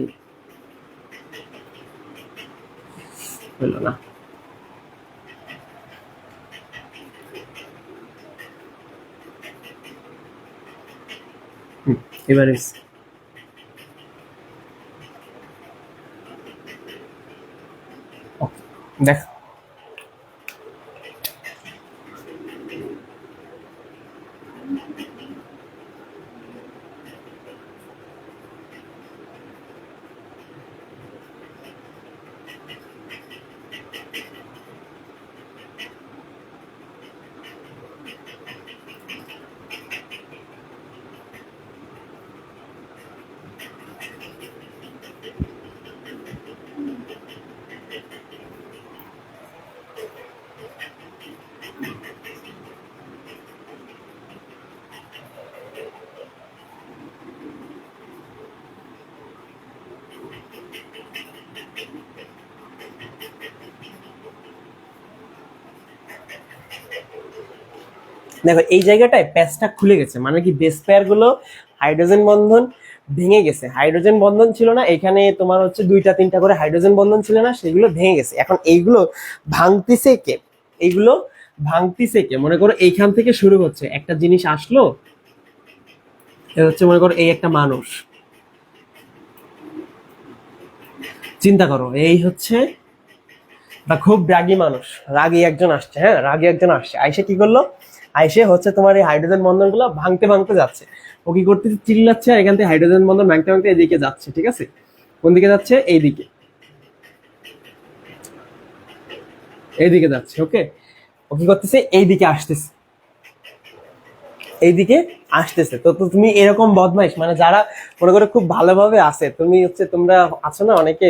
হলো না, এবারে দেখ, দেখো এই জায়গাটায় প্যাচটা খুলে গেছে, মানে কি বেস পেয়ার গুলো হাইড্রোজেন বন্ধন ভেঙে গেছে। হাইড্রোজেন বন্ধন ছিল না এখানে, তোমার হচ্ছে 2-3টা করে হাইড্রোজেন বন্ধন ছিল না, সেগুলো ভেঙে গেছে। এখন এইগুলো ভাঙতিছে কে? এইগুলো ভাঙতিছে কে? মনে করো এইখান থেকে শুরু হচ্ছে একটা জিনিস আসলো, এটা হচ্ছে মনে করো এই একটা মানুষ, চিন্তা করো এই হচ্ছে বা খুব রাগী মানুষ, রাগী একজন আসছে, হ্যাঁ রাগী একজন আসছে, আইসে কি করলো, আইসে হচ্ছে তোমার এই হাইড্রোজেন বন্ধন গুলো ভাঙতে ভাঙতে যাচ্ছে। ও কি করতেছে, চিল্লাচ্ছে, আর এখান থেকে হাইড্রোজেন বন্ধন ভাঙতে ভাঙতে এদিকে যাচ্ছে, ঠিক আছে? কোন দিকে যাচ্ছে? এইদিকে, এইদিকে যাচ্ছে। ওকে, ও কি করতেছে, এইদিকে আসতেছে, এইদিকে আসতেছে। তো তো তুমি এরকম বদমাইশ, মানে যারা মনে করো খুব ভালোভাবে আছে, তুমি হচ্ছে তোমরা আছো না অনেকে,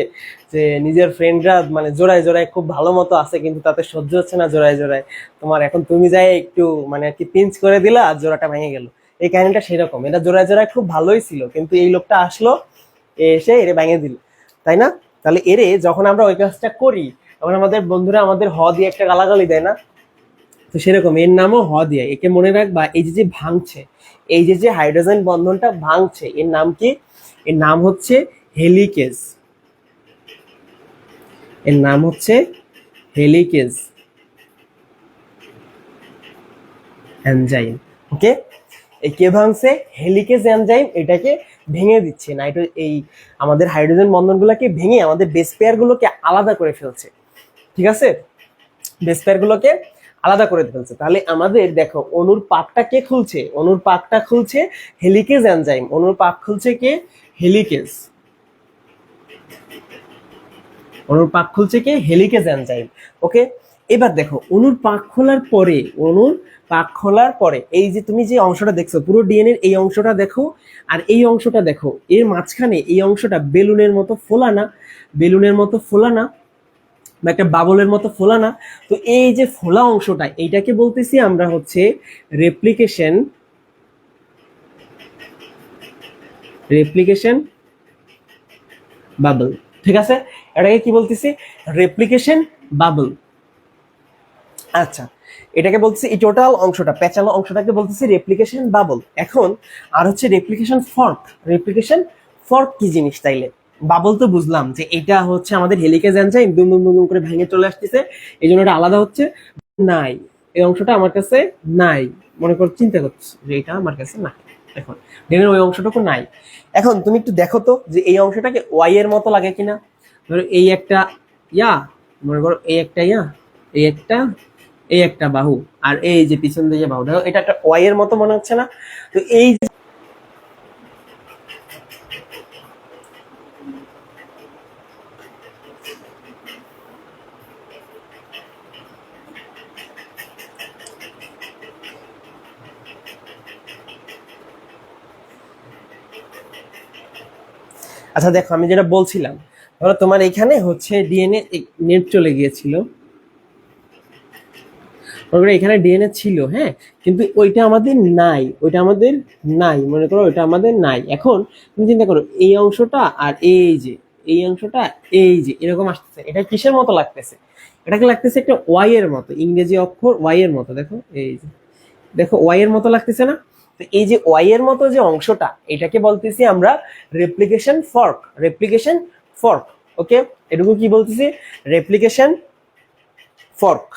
যে নিজের ফ্রেন্ডরা মানে জোড়ায় জোড়ায় খুব ভালো মতো আছে, কিন্তু তাতে সহ্য হচ্ছে না জোড়ায় জোড়ায় তোমার, এখন তুমি যাই একটু মানে আর কি পিঞ্চ করে দিলা আর জোড়াটা ভেঙে গেল। এই কাহিনীটা সেরকম, এটা জোড়ায় জোড়ায় খুব ভালোই ছিল, কিন্তু এই লোকটা আসলো, এসে এরে ভেঙে দিল, তাই না? তাহলে এরে যখন আমরা ওই কাজটা করি, তখন আমাদের বন্ধুরা আমাদের হ দিয়ে একটা গালাগালি দেয় না? তো সেরকম এর নামও হ দিয়ে। একে মনে রাখবা, এই যে যে ভাঙছে, এই যে যে হাইড্রোজেন বন্ধনটা ভাঙছে, এর নাম কি? এর নাম হচ্ছে হেলিকেজ। এর নাম হচ্ছে হেলিকেজ এনজাইম। ওকে, এই কে ভাঙছে? হেলিকেজ এনজাইম এটাকে ভেঙে দিচ্ছে, নাইট্রো এই আমাদের হাইড্রোজেন বন্ধনগুলোকে ভেঙে আমাদের বেস পেয়ার গুলোকে আলাদা করে ফেলছে, ঠিক আছে? বেস পেয়ার গুলোকে আলাদা করে ফেলছে। তাহলে আমাদের দেখো অণুর পাকটা কে খুলছে? অণুর পাকটা খুলছে হেলিকেজ এনজাইম। অণুর পাক খুলছে কে? হেলিকেজ। অণুর পাক খুলছে কে? Helicase enzyme. ওকে, এবার দেখো অণুর পাক খোলার পরে, অণুর পাক খোলার পরে এই যে তুমি যে অংশটা দেখছো, পুরো ডিএনএর এই অংশটা দেখো আর এই অংশটা দেখো, এর মাঝখানে এই অংশটা বেলুনের মতো ফোলা না? বেলুনের মতো ফোলা না, বা একটা বাবলের মতো ফোলা না? তো এই যে ফোলা অংশটা, এইটাকে বলতেছি আমরা হচ্ছে রেপ্লিকেশন, রেপ্লিকেশন বাবল, ঠিক আছে? এটাকে কি বলতেছি? Replication bubble. আচ্ছা, এটাকে বলতেছি এই টোটাল অংশটা, পেঁচানো অংশটাকে বলতেছি রেপ্লিকেশন বাবল। এখন আর হচ্ছে রেপ্লিকেশন ফর্ক। রেপ্লিকেশন ফর্ক কি জিনিস তাইলে? বাবল তো বুঝলাম যে এটা হচ্ছে আমাদের হেলিকেজ এনজাইম দুম দুম দুম দুম করে ভেঙে চলে আসতেছে, এই জন্য এটা আলাদা হচ্ছে। নাই, এই অংশটা আমার কাছে নাই, মনে কর চিন্তা করছি যে এটা আমার কাছে নাই, এখন ডেনের ওই অংশটুকু নাই। এখন তুমি একটু দেখো তো যে এই অংশটাকে ওয়াই এর মতো লাগে কিনা। ধরো এই একটা ইয়া, মনে করো এই একটা ইয়া, এই একটা, এই একটা বাহু, আর এই যে পিছন দিকে বাহু, দেখো এটা একটা ওয়াই এর মতো মনে হচ্ছে না? তো এই আচ্ছা দেখো আমি যেটা বলছিলাম, ধরো তোমার এখানে হচ্ছে ডিএনএ নেট চলে গিয়েছিল, মনে করো এখানে ডিএনএ ছিল, হ্যাঁ, কিন্তু ওইটা আমাদের নাই, ওইটা আমাদের নাই, মনে করো ওইটা আমাদের নাই। এখন তুমি চিন্তা করো এই অংশটা আর এই যে এই অংশটা, এই যে এরকম আসতেছে, এটা কিসের মতো লাগতেছে? এটাকে লাগতেছে একটা ওয়াই এর মতো, ইংরেজি অক্ষর ওয়াই এর মতো। দেখো এই যে, দেখো ওয়াই এর মতো লাগতেছে না? তো এই যে ওয়াই এর মতো যে অংশটা, এটাকে বলতেছি আমরা replication fork. Replication fork. Okay, এটুকু কি বলতেছি? Replication fork.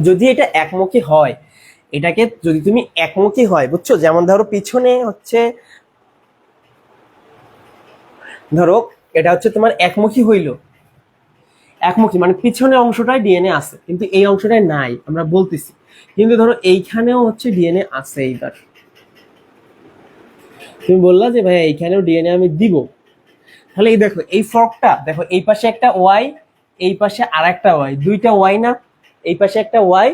যদি এটা একমুখী হয়, এটাকে যদি তুমি একমুখী হয়, বুঝছো, যেমন ধরো পিছনে হচ্ছে, ধরো এটা হচ্ছে তোমার একমুখী হইলো, একমুখী মানে পিছনে অংশটাই ডিএনএ আছে কিন্তু এই অংশটাই নাই, আমরা বলতেছি। কিন্তু ধরো এইখানেও হচ্ছে ডিএনএ আছে, এইবার তুমি বললা যে ভাই এইখানেও ডিএনএ আমি দিব, তাহলে এই দেখো এই ফর্কটা দেখো, এই পাশে একটা ওয়াই, এই পাশে আর একটা ওয়াই, দুইটা ওয়াই না? এই পাশে একটা ওয়াই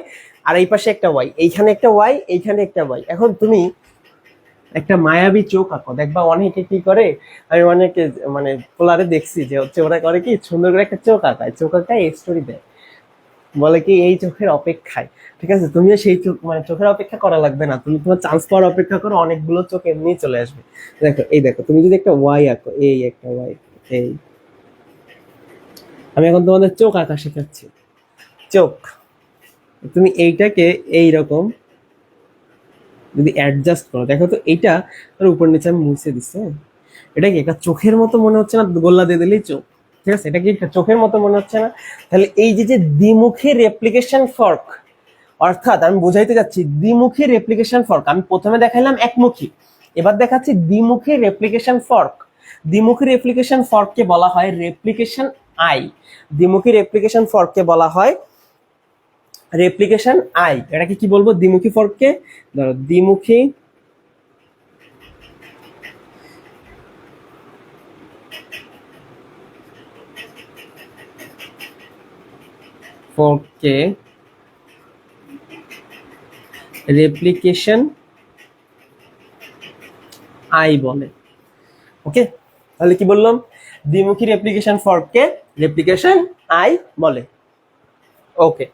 আর এই পাশে একটা ওয়াই, এইখানে একটা ওয়াই, এইখানে একটা ওয়াই। এখন তুমি একটা মায়াবী চোখ আঁকো, দেখবা অনেকে কি করে, আমি অনেকে মানে পোলারে দেখছি যে হচ্ছে ওরা করে কি সুন্দর করে একটা চোখ আঁকায়, চোখ আঁকায় স্টোরি দেয়, বলে কি এই চোখের অপেক্ষায়, ঠিক আছে, তুমিও সেই চোখ মানে চোখের অপেক্ষা করা লাগবে না, তুমি তোমার চান্স পাওয়ার অপেক্ষা করো, অনেকগুলো চোখ এমনি চলে আসবে। দেখো এই দেখো, তুমি যদি একটা ওয়াই আঁকো, এই একটা ওয়াই, এই আমি এখন তোমাদের চোখ আঁকা শেখাচ্ছি। চোখ, তুমি এইটাকে এইরকম যদি অ্যাডজাস্ট করো, দেখো তো এইটা তার উপর নিচে আমি মুছে দিচ্ছি, হ্যাঁ? এটা কি একটা চোখের মতো মনে হচ্ছে না? গোল্লা দিয়ে দিলেই চোখ, ঠিক আছে, এটা কি একটা চোখের মতো মনে হচ্ছে না? তাহলে এই যে যে দ্বিমুখী রেপ্লিকেশন ফর্ক, অর্থাৎ আমি বোঝাইতে যাচ্ছি দ্বিমুখী রেপ্লিকেশন ফর্ক, আমি প্রথমে দেখাইলাম একমুখী, এবার দেখাচ্ছি দ্বিমুখী রেপ্লিকেশন ফর্ক। দ্বিমুখী রেপ্লিকেশন ফর্ককে বলা হয় রেপ্লিকেশন আই। দ্বিমুখী রেপ্লিকেশন ফর্ককে বলা হয় রেপ্লিকেশন আই। এটাকে কি বলবো? দ্বিমুখী ফর্ককে ধরো দ্বিমুখী ফর্ককে রেপ্লিকেশন আই বলে। ওকে, তাহলে কি বললাম? দ্বিমুখী রেপ্লিকেশন ফর্ককে রেপ্লিকেশন আই বলে। ওকে,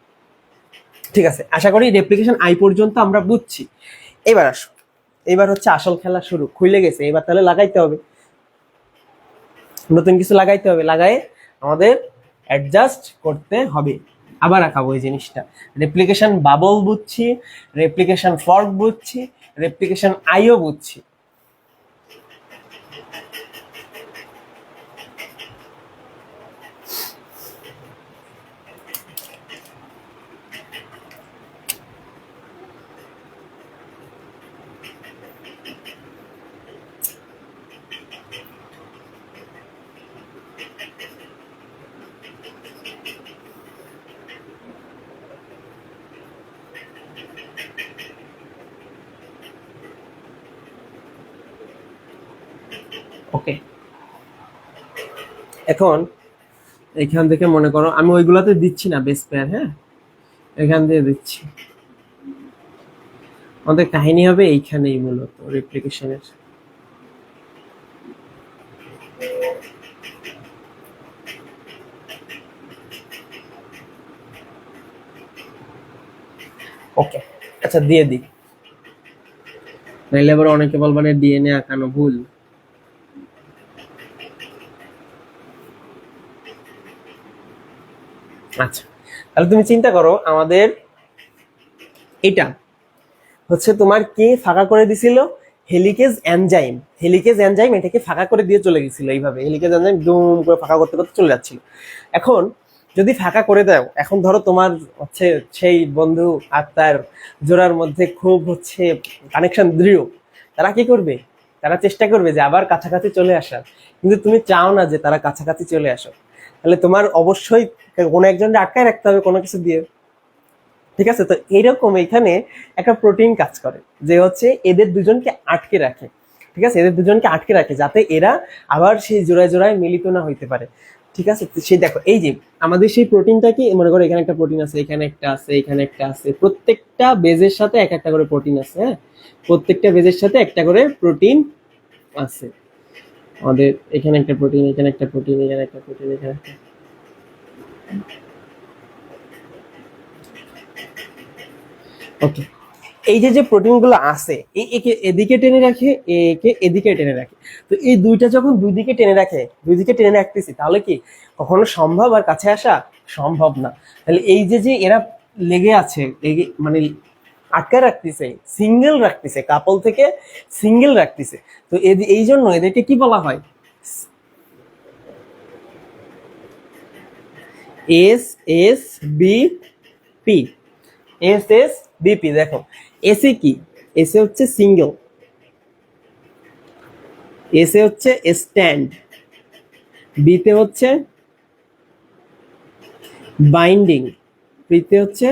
ঠিক আছে, আশা করি রেপ্লিকেশন আই পর্যন্ত আমরা বুঝছি। এবার আসো, এবার হচ্ছে আসল খেলা শুরু, খুলে গেছে, এবার তাহলে লাগাইতে হবে, নতুন কিছু লাগাইতে হবে, লাগায়ে আমাদের অ্যাডজাস্ট করতে হবে। আবার আঁকাবো এই জিনিসটা, রেপ্লিকেশন বাবল বুঝছি, রেপ্লিকেশন ফর্ক বুঝছি, রেপ্লিকেশন আইও বুঝছি। ওকে, এখন এখান থেকে মনে করো আমি ওইগুলাতে দিচ্ছি না বেস পেয়ার, হ্যাঁ, এখান দিয়ে দিচ্ছি। আমাদের কাহিনী হবে এইখানেই মূলত রেপ্লিকেশনের। ওকে, আচ্ছা দিয়ে দিই, নাইলে আবার অনেকে বলবেন ডিএনএ আঁকানো ভুল। আচ্ছা, তাহলে তুমি চিন্তা করো আমাদের এটা হচ্ছে তোমার কে ফাঁকা করে দিছিল? Helicase enzyme. হেলিকেজ এনজাইম এটাকে ফাঁকা করে দিয়ে চলে গেছিল, এইভাবে হেলিকেজ এনজাইম দুম করে ফাঁকা করতে করতে চলে যাচ্ছিল। এখন যদি ফাঁকা করে দাও, এখন ধরো তোমার হচ্ছে সেই বন্ধু আর তার জোড়ার মধ্যে খুব হচ্ছে কানেকশন দৃঢ়, তারা কি করবে? তারা চেষ্টা করবে যে আবার কাছাকাছি চলে আসার, কিন্তু তুমি চাও না যে তারা কাছাকাছি চলে আসো, তাহলে তোমার অবশ্যই কোনো একজনকে আটকায় রাখতে হবে কোনো কিছু দিয়ে, ঠিক আছে? তো এইরকম এখানে একটা প্রোটিন কাজ করে যে হচ্ছে এদের দুজনকে আটকে রাখে, ঠিক আছে, এদের দুজনকে আটকে রাখে যাতে এরা আবার সেই জোড়ায় জোড়ায় মিলিত না হইতে পারে, ঠিক আছে? সেই দেখো এই যে আমাদের সেই প্রোটিনটা কি মনে করো, এখানে একটা প্রোটিন আছে, এখানে একটা আছে, এখানে একটা আছে, প্রত্যেকটা বেজের সাথে এক একটা করে প্রোটিন আছে, হ্যাঁ, প্রত্যেকটা বেজের সাথে একটা করে প্রোটিন আছে। আমাদের এখানে একটা প্রোটিন, এখানে একটা প্রোটিন, এখানে একটা প্রোটিন, এখানে একটা। ওকে, এই যে যে প্রোটিনগুলো আছে, একে এদিকে টেনে রাখে, একে এদিকে টেনে রাখে। তো এই দুইটা যখন দুই দিকে টেনে রাখে, দুই দিকে টেনে রাখতেছি, তাহলে কি কখনো সম্ভব আর কাছে আসা? সম্ভব না। তাহলে এই যে যে এরা লেগে আছে, মানে আটকে রাখতেছে, সিঙ্গেল রাখতেছে, কাপল থেকে সিঙ্গেল রাখতেছে, তো এই জন্য এদেরকে কি বলা হয়? S S B P. S S BP. দেখো এসে কি? এসে হচ্ছে সিঙ্গেল, এসে হচ্ছে স্ট্যান্ড, বিতে হচ্ছে বাইন্ডিং, পিতে হচ্ছে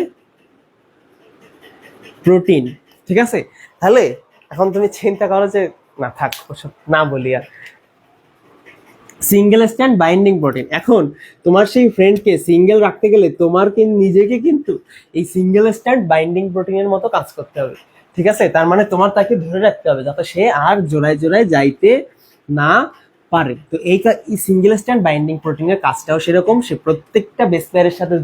প্রোটিন, ঠিক আছে? তাহলে এখন তুমি চিন্তা করো যে না থাক ওসব না বলি আর, সিঙ্গেল স্ট্যান্ড বাইন্ডিং প্রোটিন। এখন তোমার সেই ফ্রেন্ডকে সিঙ্গেল রাখতে গেলে তোমার নিজেকে কিন্তু এই সিঙ্গেল স্ট্যান্ড বাইন্ডিং প্রোটিনের মতো কাজ করতে হবে, ঠিক আছে? তার মানে তোমার তাকে ধরে রাখতে হবে যাতে সে আর জোড়ায় জোড়ায় যাইতে না পারে। তো এই সিঙ্গেল স্ট্র্যান্ড বাইন্ডিং প্রোটিনের কাজটাও সেরকম, সে প্রত্যেকটা বেস পেয়ারের সাথে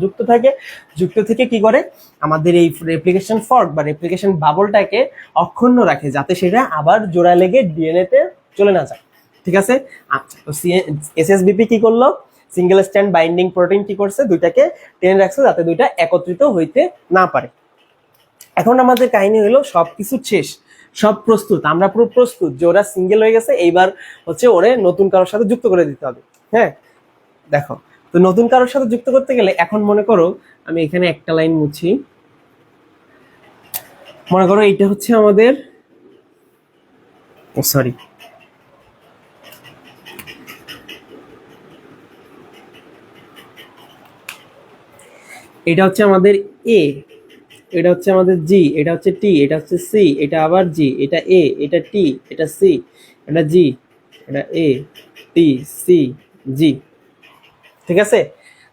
যুক্ত থেকে কি করে আমাদের এই রেপ্লিকেশন ফর্ক বা রেপ্লিকেশন বাবলটাকে অক্ষুণ্ণ রাখে, যাতে সেটা আবার জোড়া লেগে ডিএনএ তে চলে না যায়। ঠিক আছে। আচ্ছা, তো এসএসবিপি কি করলো, সিঙ্গেল স্ট্র্যান্ড বাইন্ডিং প্রোটিন কি করছে, দুইটাকে টেনে রাখছে যাতে দুইটা একত্রিত হইতে না পারে। এখন আমাদের কাহিনী হলো সবকিছু শেষ, সব প্রস্তুত, আমরা পুরো প্রস্তুত যে ওরা সিঙ্গেল হয়ে গেছে, এইবার হচ্ছে ওরে নতুন কারোর সাথে যুক্ত করে দিতে হবে। হ্যাঁ দেখো, তো নতুন কারোর সাথে যুক্ত করতে গেলে এখন মনে করো আমি এখানে একটা লাইন মুছি, মনে করো এইটা হচ্ছে আমাদের সরি এটা হচ্ছে আমাদের এ, এটা হচ্ছে আমাদের জি, এটা হচ্ছে টি, এটা হচ্ছে সি, এটা আবার জি, এটা এ, এটা টি, এটা সি, এটা জি, এটা এ টি সি জি। ঠিক আছে,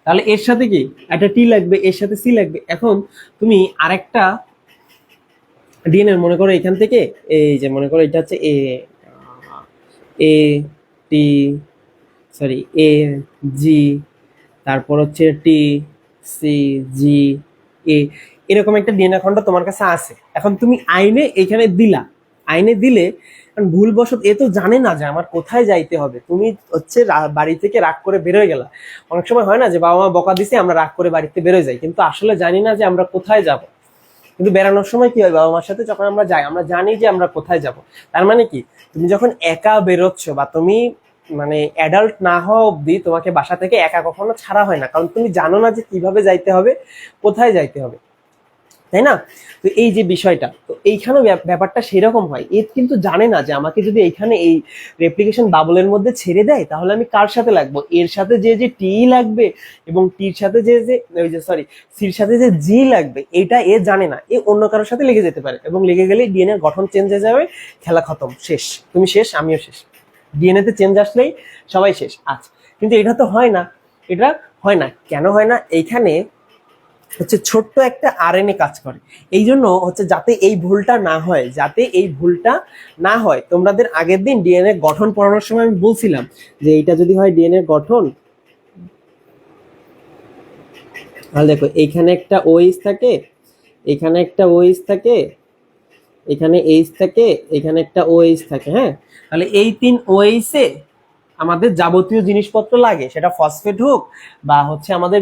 তাহলে এর সাথে কি একটা টি লাগবে, এর সাথে সি লাগবে। এখন তুমি আরেকটা ডিএনএ মনে করো এখান থেকে, এই যে মনে করো এটা হচ্ছে এ এ টি সরি এ জি, তারপর হচ্ছে টি সি জি এ, এরকম একটা ডিএনএ খন্ড তোমার কাছে আছে। এখন তুমি আইনে এখানে দিলা, আইনে দিলে ভুলবশত এ তো জানে না যে আমার কোথায় যাইতে হবে, তুমি হচ্ছে বাড়ি থেকে রাগ করে বেরোয় গেলা। অনেক সময় হয় না যে বাবা মা বকা দিছে আমরা রাগ করে বাড়িতে বেরোয় যাই, কিন্তু আসলে জানি না যে আমরা কোথায় যাব। কিন্তু বেড়ানোর সময় কি হয়, বাবা মার সাথে যখন আমরা যাই আমরা জানি যে আমরা কোথায় যাব। তার মানে কি, তুমি যখন একা বেরোচ্ছ বা তুমি মানে অ্যাডাল্ট না হওয়া অবধি তোমাকে বাসা থেকে একা কখনো ছাড়া হয় না, কারণ তুমি জানো না যে কিভাবে যাইতে হবে, কোথায় যাইতে হবে, তাই না? তো এই যে বিষয়টা, তো এইখানে ব্যাপারটা সেরকম হয়, এ কিন্তু জানে না যে আমাকে যদি এইখানে এই রেপ্লিকেশন বাবলের মধ্যে ছেড়ে দেয় তাহলে আমি কার সাথে লাগবো, এর সাথে যে যে টি লাগবে এবং টির সাথে যে যে ওই যে সরি সির সাথে যে জি লাগবে, এটা এ জানে না, এ অন্য কারোর সাথে লেগে যেতে পারে এবং লেগে গেলে ডিএনএ গঠন চেঞ্জ হয়ে যাবে, খেলা খতম, শেষ, তুমি শেষ আমিও শেষ, ডিএনএ তে চেঞ্জ আসলেই সবাই শেষ। আচ্ছা, কিন্তু এটা তো হয় না, এটা হয় না কেন হয় না, এইখানে হচ্ছে ছোট্ট একটা আরএনএ কাজ করে। এই জন্য হচ্ছে যাতে এই ভুলটা না হয়, যাতে এই ভুলটা না হয়, তোমাদের আগের দিন ডিএনএ গঠন পড়ানোর সময় আমি বলছিলাম যে এইটা যদি হয় ডিএনএ গঠন, তাহলে দেখো এইখানে একটা ওএইচ থাকে, এখানে একটা ওএইচ থাকে, এখানে এইচ থাকে, এখানে একটা ওএইচ থাকে। হ্যাঁ, তাহলে এই 3 ওএইচে আমাদের যাবতীয় জিনিসপত্র লাগে, সেটা ফসফেট হোক বা হচ্ছে আমাদের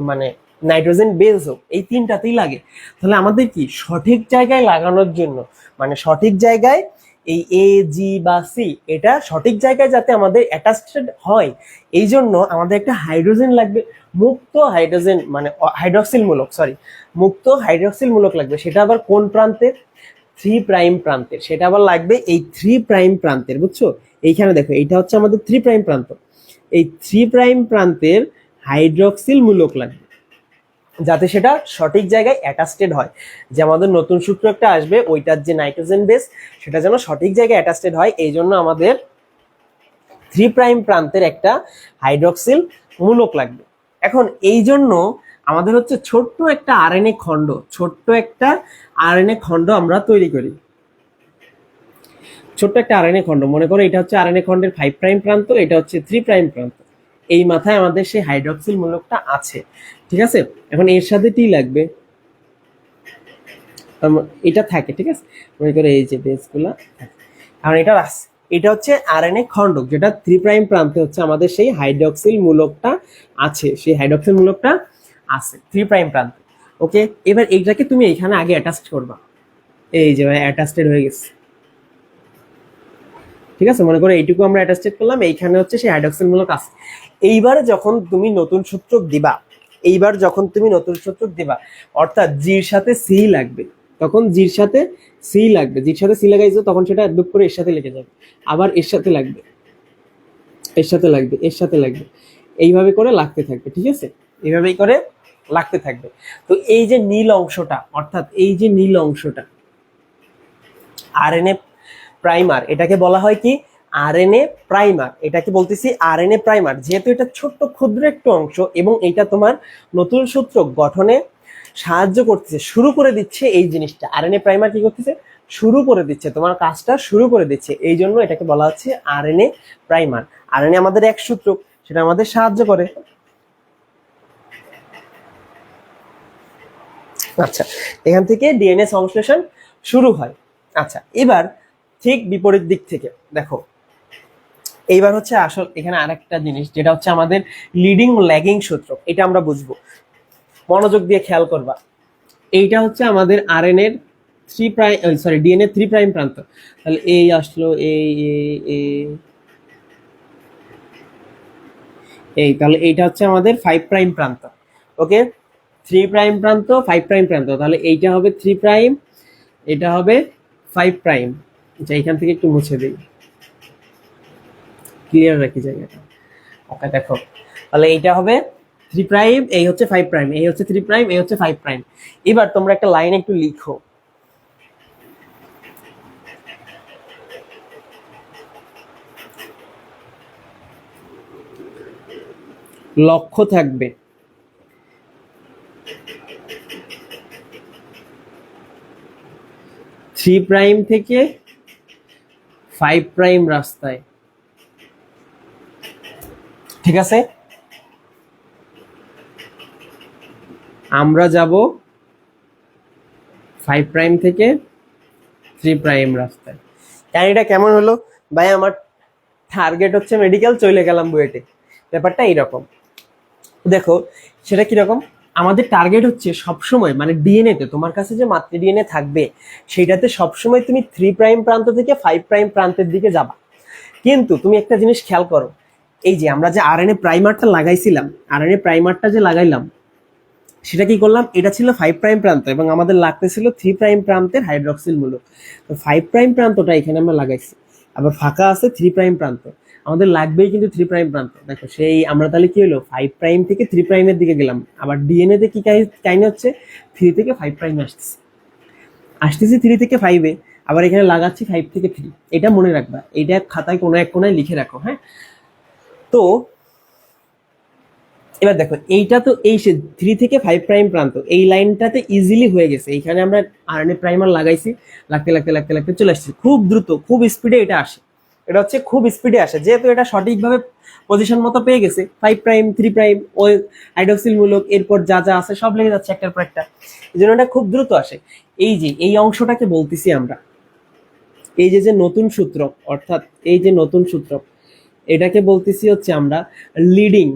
মানে নাইট্রোজেন বেস হোক, এই 3টাতেই লাগে। তাহলে আমাদের কি সঠিক জায়গায় লাগানোর জন্য, মানে সঠিক জায়গায় এই এ জি বা সি এটা সঠিক জায়গায় যাতে আমাদের অ্যাটাচড হয়, এই জন্য আমাদের একটা হাইড্রোজেন লাগবে, মুক্ত হাইড্রোজেন মানে হাইড্রক্সিল মূলক, সরি মুক্ত হাইড্রক্সিল মূলক লাগবে। সেটা আবার কোন প্রান্তের, 3 প্রাইম প্রান্তের, সেটা আবার লাগবে এই 3 প্রাইম প্রান্তের, বুঝছো? এইখানে দেখো এইটা হচ্ছে আমাদের 3 প্রাইম প্রান্ত, এই 3 প্রাইম প্রান্তের হাইড্রক্সিল মূলক লাগবে যাতে সেটা সঠিক জায়গায় অ্যাটাচড হয়, যে আমাদের নতুন সূত্র একটা আসবে ওইটার যে নাইট্রোজেন বেস সেটা যেন সঠিক জায়গায় অ্যাটাচড হয়। এই জন্য আমাদের 3 প্রাইম প্রান্তের একটা হাইড্রক্সিল মূলক লাগবে। এখন এই জন্য আমাদের হচ্ছে ছোট্ট একটা আরএনএ খণ্ড, ছোট্ট একটা আরএনএ খণ্ড আমরা তৈরি করি, ছোট্ট একটা আরএনএ খণ্ড, মনে করো এটা হচ্ছে আরএনএ খণ্ডের 5 প্রাইম প্রান্ত, এটা হচ্ছে 3 প্রাইম প্রান্ত, এই মাথায় আমাদের সেই হাইড্রক্সিল মূলকটা আছে। ঠিক আছে, এখন এর সাথে টি লাগবে, এটা থাকে, ঠিক আছে, মনে করো এই যে বেসগুলা, কারণ এটা এটা হচ্ছে আরএনএ খণ্ডক, যেটা 3 প্রাইম প্রান্তে হচ্ছে আমাদের সেই হাইড্রক্সিল মূলকটা আছে, সেই হাইড্রক্সিল মূলকটা আছে 3 প্রাইম প্রান্তে। ওকে, এবার এইটাকে তুমি এখানে আগে অ্যাটাচ করবা, এই যে অ্যাটাচড হয়ে গেছে। ঠিক আছে, মনে করো এইটুকু আমরা অ্যাটাচড করলাম, এইখানে হচ্ছে সেই হাইড্রক্সিল মূলক আছে। এইবার যখন তুমি নতুন সূত্রক দিবা, এইবার যখন তুমি নতুন সূত্রক দিবা, অর্থাৎ জির সাথে সি লাগবে, তখন জির সাথে সি লাগবে, জির সাথে সি লাগাইছো তখন সেটা একদম করে এর সাথে লেগে যাবে, আবার এর সাথে লাগবে, এর সাথে লাগবে, এর সাথে লাগবে, এইভাবে করে লাগতে থাকবে। ঠিক আছে, এইভাবেই করে লাগতে থাকবে। তো এই যে নীল অংশটা, অর্থাৎ এই যে নীল অংশটা আরএনএ প্রাইমার, এটাকে বলা হয় কি আরএনএ প্রাইমার, এটাকে বলতেছি আরএনএ প্রাইমার, যেহেতু এটা ছোট্ট ক্ষুদ্র একটু অংশ এবং এটা তোমার নতুন সূত্র গঠনে সাহায্য করতেছে, শুরু করে দিচ্ছে এই জিনিসটা। আরএনএ প্রাইমার কি করতেছে, শুরু করে দিচ্ছে, তোমার কাজটা শুরু করে দিচ্ছে, এই জন্য এটাকে বলা হচ্ছে আরএনএ প্রাইমার। আরএনএ আমাদের এক সূত্রক, সেটা আমাদের সাহায্য করে। আচ্ছা, এখান থেকে ডিএনএ সংশ্লেষণ শুরু হয়। আচ্ছা, এবার ঠিক বিপরীত দিক থেকে দেখো, এইবার হচ্ছে আসল এখানে আরেকটা জিনিস, যেটা হচ্ছে আমাদের লিডিং ল্যাগিং সূত্র। এটা আমরা বুঝবো, মনোযোগ দিয়ে খেয়াল করবা। এইটা হচ্ছে আমাদের আরএনএ এর 3 প্রাইম, সরি ডিএনএ 3 প্রাইম প্রান্ত। তাহলে এই আসলো এই, তাহলে এইটা হচ্ছে আমাদের 5 প্রাইম প্রান্ত। ওকে, 3 প্রাইম প্রান্ত, 5 প্রাইম প্রান্ত, তাহলে এইটা হবে 3 প্রাইম, এটা হবে 5 প্রাইম। আচ্ছা, এখান থেকে একটু মুছে দিই, ক্লিয়ার রাখি জায়গাটা। ওকে, দেখো তাহলে এইটা হবে 3 প্রাইম, এই হচ্ছে 5 প্রাইম, এই হচ্ছে 3 প্রাইম, এই হচ্ছে 5 প্রাইম। এবার তোমরা একটা লাইন একটু লিখো, লক্ষ্য থাকবে 3 প্রাইম থেকে 5 প্রাইম রাস্তায়, ঠিক আছে? আমরা যাব 5 প্রাইম থেকে 3 প্রাইম রাস্তায়। কাহিনীটা কেমন হলো ভাই? আমার টার্গেট হচ্ছে মেডিকেল, চলে গেলাম বুয়েটে। ব্যাপারটা এইরকম, দেখো সেটা কিরকম। আমাদের টার্গেট হচ্ছে সবসময়, মানে ডিএনএ তে তোমার কাছে যে মাতৃ ডিএনএ থাকবে, সেটাতে সবসময় তুমি 3 প্রাইম প্রান্ত থেকে 5 প্রাইম প্রান্তের দিকে যাবা। কিন্তু তুমি একটা জিনিস খেয়াল করো, এই যে আমরা যে আরএনএ প্রাইমারটা লাগাইছিলাম, আরএনএ প্রাইমারটা যে লাগাইলাম, সেটা কি করলাম, এটা ছিল 5 প্রাইম প্রান্ত এবং আমাদের লাগতেছিল 3 প্রাইম প্রান্তের হাইড্রক্সিল মূলক। তো 5 প্রাইম প্রান্তটা এখানে আমরা লাগাইছি, আবার ফাঁকা আছে 3 প্রাইম প্রান্ত, আমাদের লাগবেই কিন্তু 3 প্রাইম প্রান্ত। দেখো সেই আমরা তাহলে কি হলো, 5 প্রাইম থেকে 3 প্রাইমের দিকে গেলাম। আবার ডিএনএ তে কি কাহিনী হচ্ছে, 3 থেকে 5 প্রাইম আসতেছি 3 থেকে 5-এ, আবার এখানে লাগাচ্ছি 5 থেকে 3। এটা মনে রাখবা, এটা খাতায় কোনো এক কোনায় লিখে রাখো, হ্যাঁ? তো এবার দেখো, এইটা তো এই 3 থেকে 5 প্রাইম প্রান্ত, এই লাইনটাতে ইজিলি হয়ে গেছে। এইখানে আমরা আরএনএ প্রাইমার লাগাইছি, লাগতে লাগতে লাগতে লাগতে চলে আসছে, খুব দ্রুত, খুব স্পিডে এটা আসে। এটা হচ্ছে খুব স্পিডে আসে, যেহেতু এটা সঠিকভাবে পজিশন মতো পেয়ে গেছে। 5 প্রাইম, 3 প্রাইম, ওই হাইড্রক্সিল মূলক, এরপর যা যা আছে সব লেগে যাচ্ছে একটার পর একটা, এই জন্য এটা খুব দ্রুত আসে। এই যে এই অংশটাকে বলতেছি আমরা, এই যে যে নতুন সূত্র, অর্থাৎ এই যে নতুন সূত্র, এটাকে বলতেছি হচ্ছে আমরা লিডিং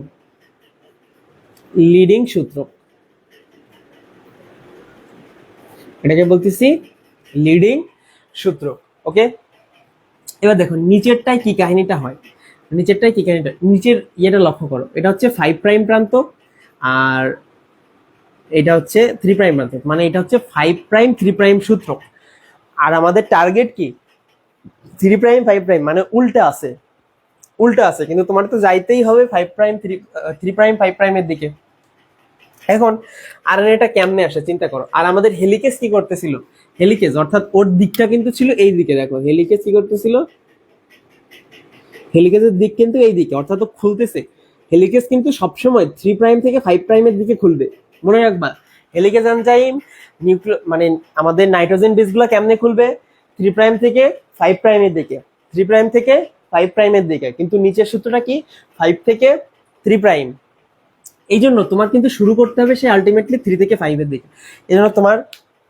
লিডিং সূত্র, এটাকে বলতেছি লিডিং সূত্র। ওকে, এবার দেখো নিচেরটায় কি কাহিনীটা হয়, নিচেরটায় কি কাহিনীটা, নিচের ইয়েটা লক্ষ্য করো, এটা হচ্ছে 5 প্রাইম প্রান্ত আর এটা হচ্ছে 3 প্রাইম প্রান্ত, মানে এটা হচ্ছে 5 প্রাইম 3 প্রাইম সূত্র। আর আমাদের টার্গেট কি, 3 প্রাইম 5 প্রাইম, মানে উল্টা আছে, উল্টা আছে, কিন্তু তোমার তো যাইতেই হবে 5 প্রাইম 3 প্রাইম 5 প্রাইমের দিকে। এখন আরএনএটা কেমনে আসে চিন্তা করো। আর আমাদের হেলিকেজ কি করতেছিল, হেলিকেজ অর্থাৎ ওর দিকটা কিন্তু ছিল এই দিকে। দেখো হেলিকেজ কি করতেছিল, হেলিকেজের দিক কিন্তু এই দিকে, অর্থাৎ ও খুলতেছে। হেলিকেজ কিন্তু সবসময় 3 প্রাইম থেকে 5 প্রাইমের দিকে খুলবে, মনে রাখবা। হেলিকেজ এনজাইম মানে আমাদের নাইট্রোজেন বেসগুলো কেমনে খুলবে, 3 প্রাইম থেকে 5 প্রাইমের দিকে, 3 প্রাইম থেকে 5 প্রাইমের দিকে। কিন্তু নিচের সূত্রটা কি, 5 থেকে 3 প্রাইম। এই জন্য তোমার কিন্তু শুরু করতে হবে সে আলটিমেটলি 3 থেকে 5 এর দিকে। এই জন্য তোমার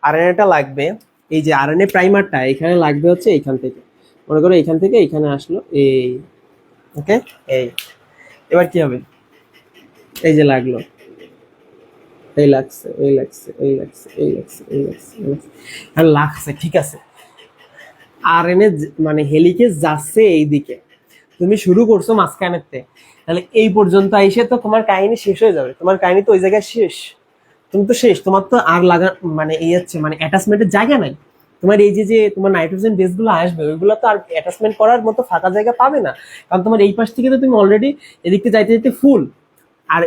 আরএনএটা লাগবে, এই যে আরএনএ প্রাইমারটা এখানে লাগবে হচ্ছে এইখান থেকে, মনে করো এইখান থেকে এইখানে আসলো এই। ওকে, এই এবার কি হবে, এই যে লাগলো, এই লাগছে, এই লাগছে, এই লাগছে, এই লাগছে, এই লাগছে, এই লাগছে, আর লাগছে, ঠিক আছে। আরএনএ মানে হেলিকেজ যাচ্ছে এই দিকে, তুমি শুরু করছো মাঝখানেতে, তাহলে এই পর্যন্ত আইসে তো তোমার কাহিনী শেষ হয়ে যাবে, তোমার কাহিনী তো ওই জায়গায় শেষ, তুমি তো শেষ, তোমার তো আর লাগা মানে এই হচ্ছে মানে অ্যাটাচমেন্টের জায়গা নাই। তোমার এই যে যে তোমার নাইট্রোজেন বেসগুলো আসবে, ওইগুলো তো আর অ্যাটাচমেন্ট করার মতো ফাঁকা জায়গা পাবে না, কারণ তোমার এই পাশ থেকে তো তুমি অলরেডি এদিকতে যাইতে যেতে ফুল। আর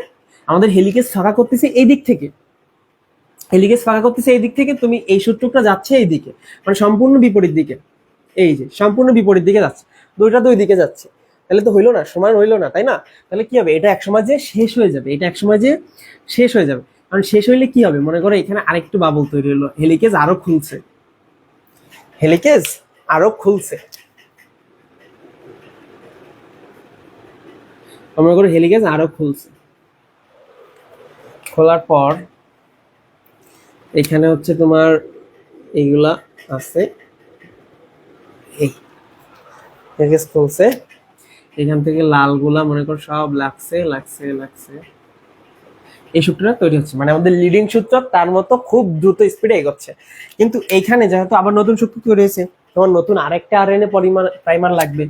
আমাদের হেলিকেজ ফাঁকা করতেছে এই দিক থেকে, হেলিকেজ ফাঁকা করতেছে এই দিক থেকে, তুমি এই সূত্রটা যাচ্ছে এই দিকে, মানে সম্পূর্ণ বিপরীত দিকে। এই যে সম্পূর্ণ বিপরীত দিকে যাচ্ছে, দুইটা দুই দিকে যাচ্ছে, তাহলে তো হইলো না, সমান হইলো না, তাই না? তাহলে কি হবে, এটা একসময় যে শেষ হয়ে যাবে, এটা একসময় যে শেষ হয়ে যাবে। কারণ শেষ হইলে কি হবে, মনে করো এখানে আরেকটু বাবল তৈরি হলো, হেলিকেজ আরো খুলছে, হেলিকেজ আরো খুলছে, মনে করো হেলিকেজ আরো খুলছে, খোলার পর এখানে হচ্ছে তোমার এইগুলা আছে, এই হেলিকেজ খুলছে, এখান থেকে লালগুলা মনে করো সব লাগছে লাগছে লাগছে, এই সূত্রটা তৈরি হচ্ছে, মানে আমাদের লিডিং সূত্র তার মতো খুব দ্রুত স্পিডে এগোচ্ছে। কিন্তু এইখানে যেহেতু আবার নতুন সূত্র তৈরি হয়েছে, তোমার নতুন আরেকটা আরএনএ প্রাইমার লাগবে।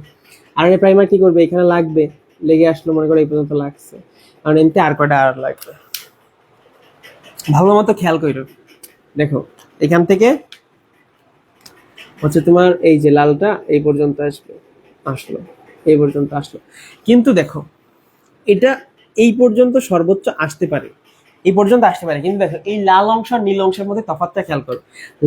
আরএনএ প্রাইমার কি করবে, এখানে লাগবে, লেগে আসলো, মনে করো এই পর্যন্ত লাগছে, কারণ এমনিতে আর কয়টা আর লাগবে, ভালো মতো খেয়াল করো। দেখো এখান থেকে হচ্ছে তোমার এই যে লালটা এই পর্যন্ত আসবে, আসলো, এই পর্যন্ত আসলো, কিন্তু দেখো এটা এই পর্যন্ত সর্বোচ্চ আসতে পারে, এই পর্যন্ত আসতে পারে, কিন্তু দেখো এই লাল অংশ আর নীল অংশের মধ্যে তফাৎটা খেয়াল করো।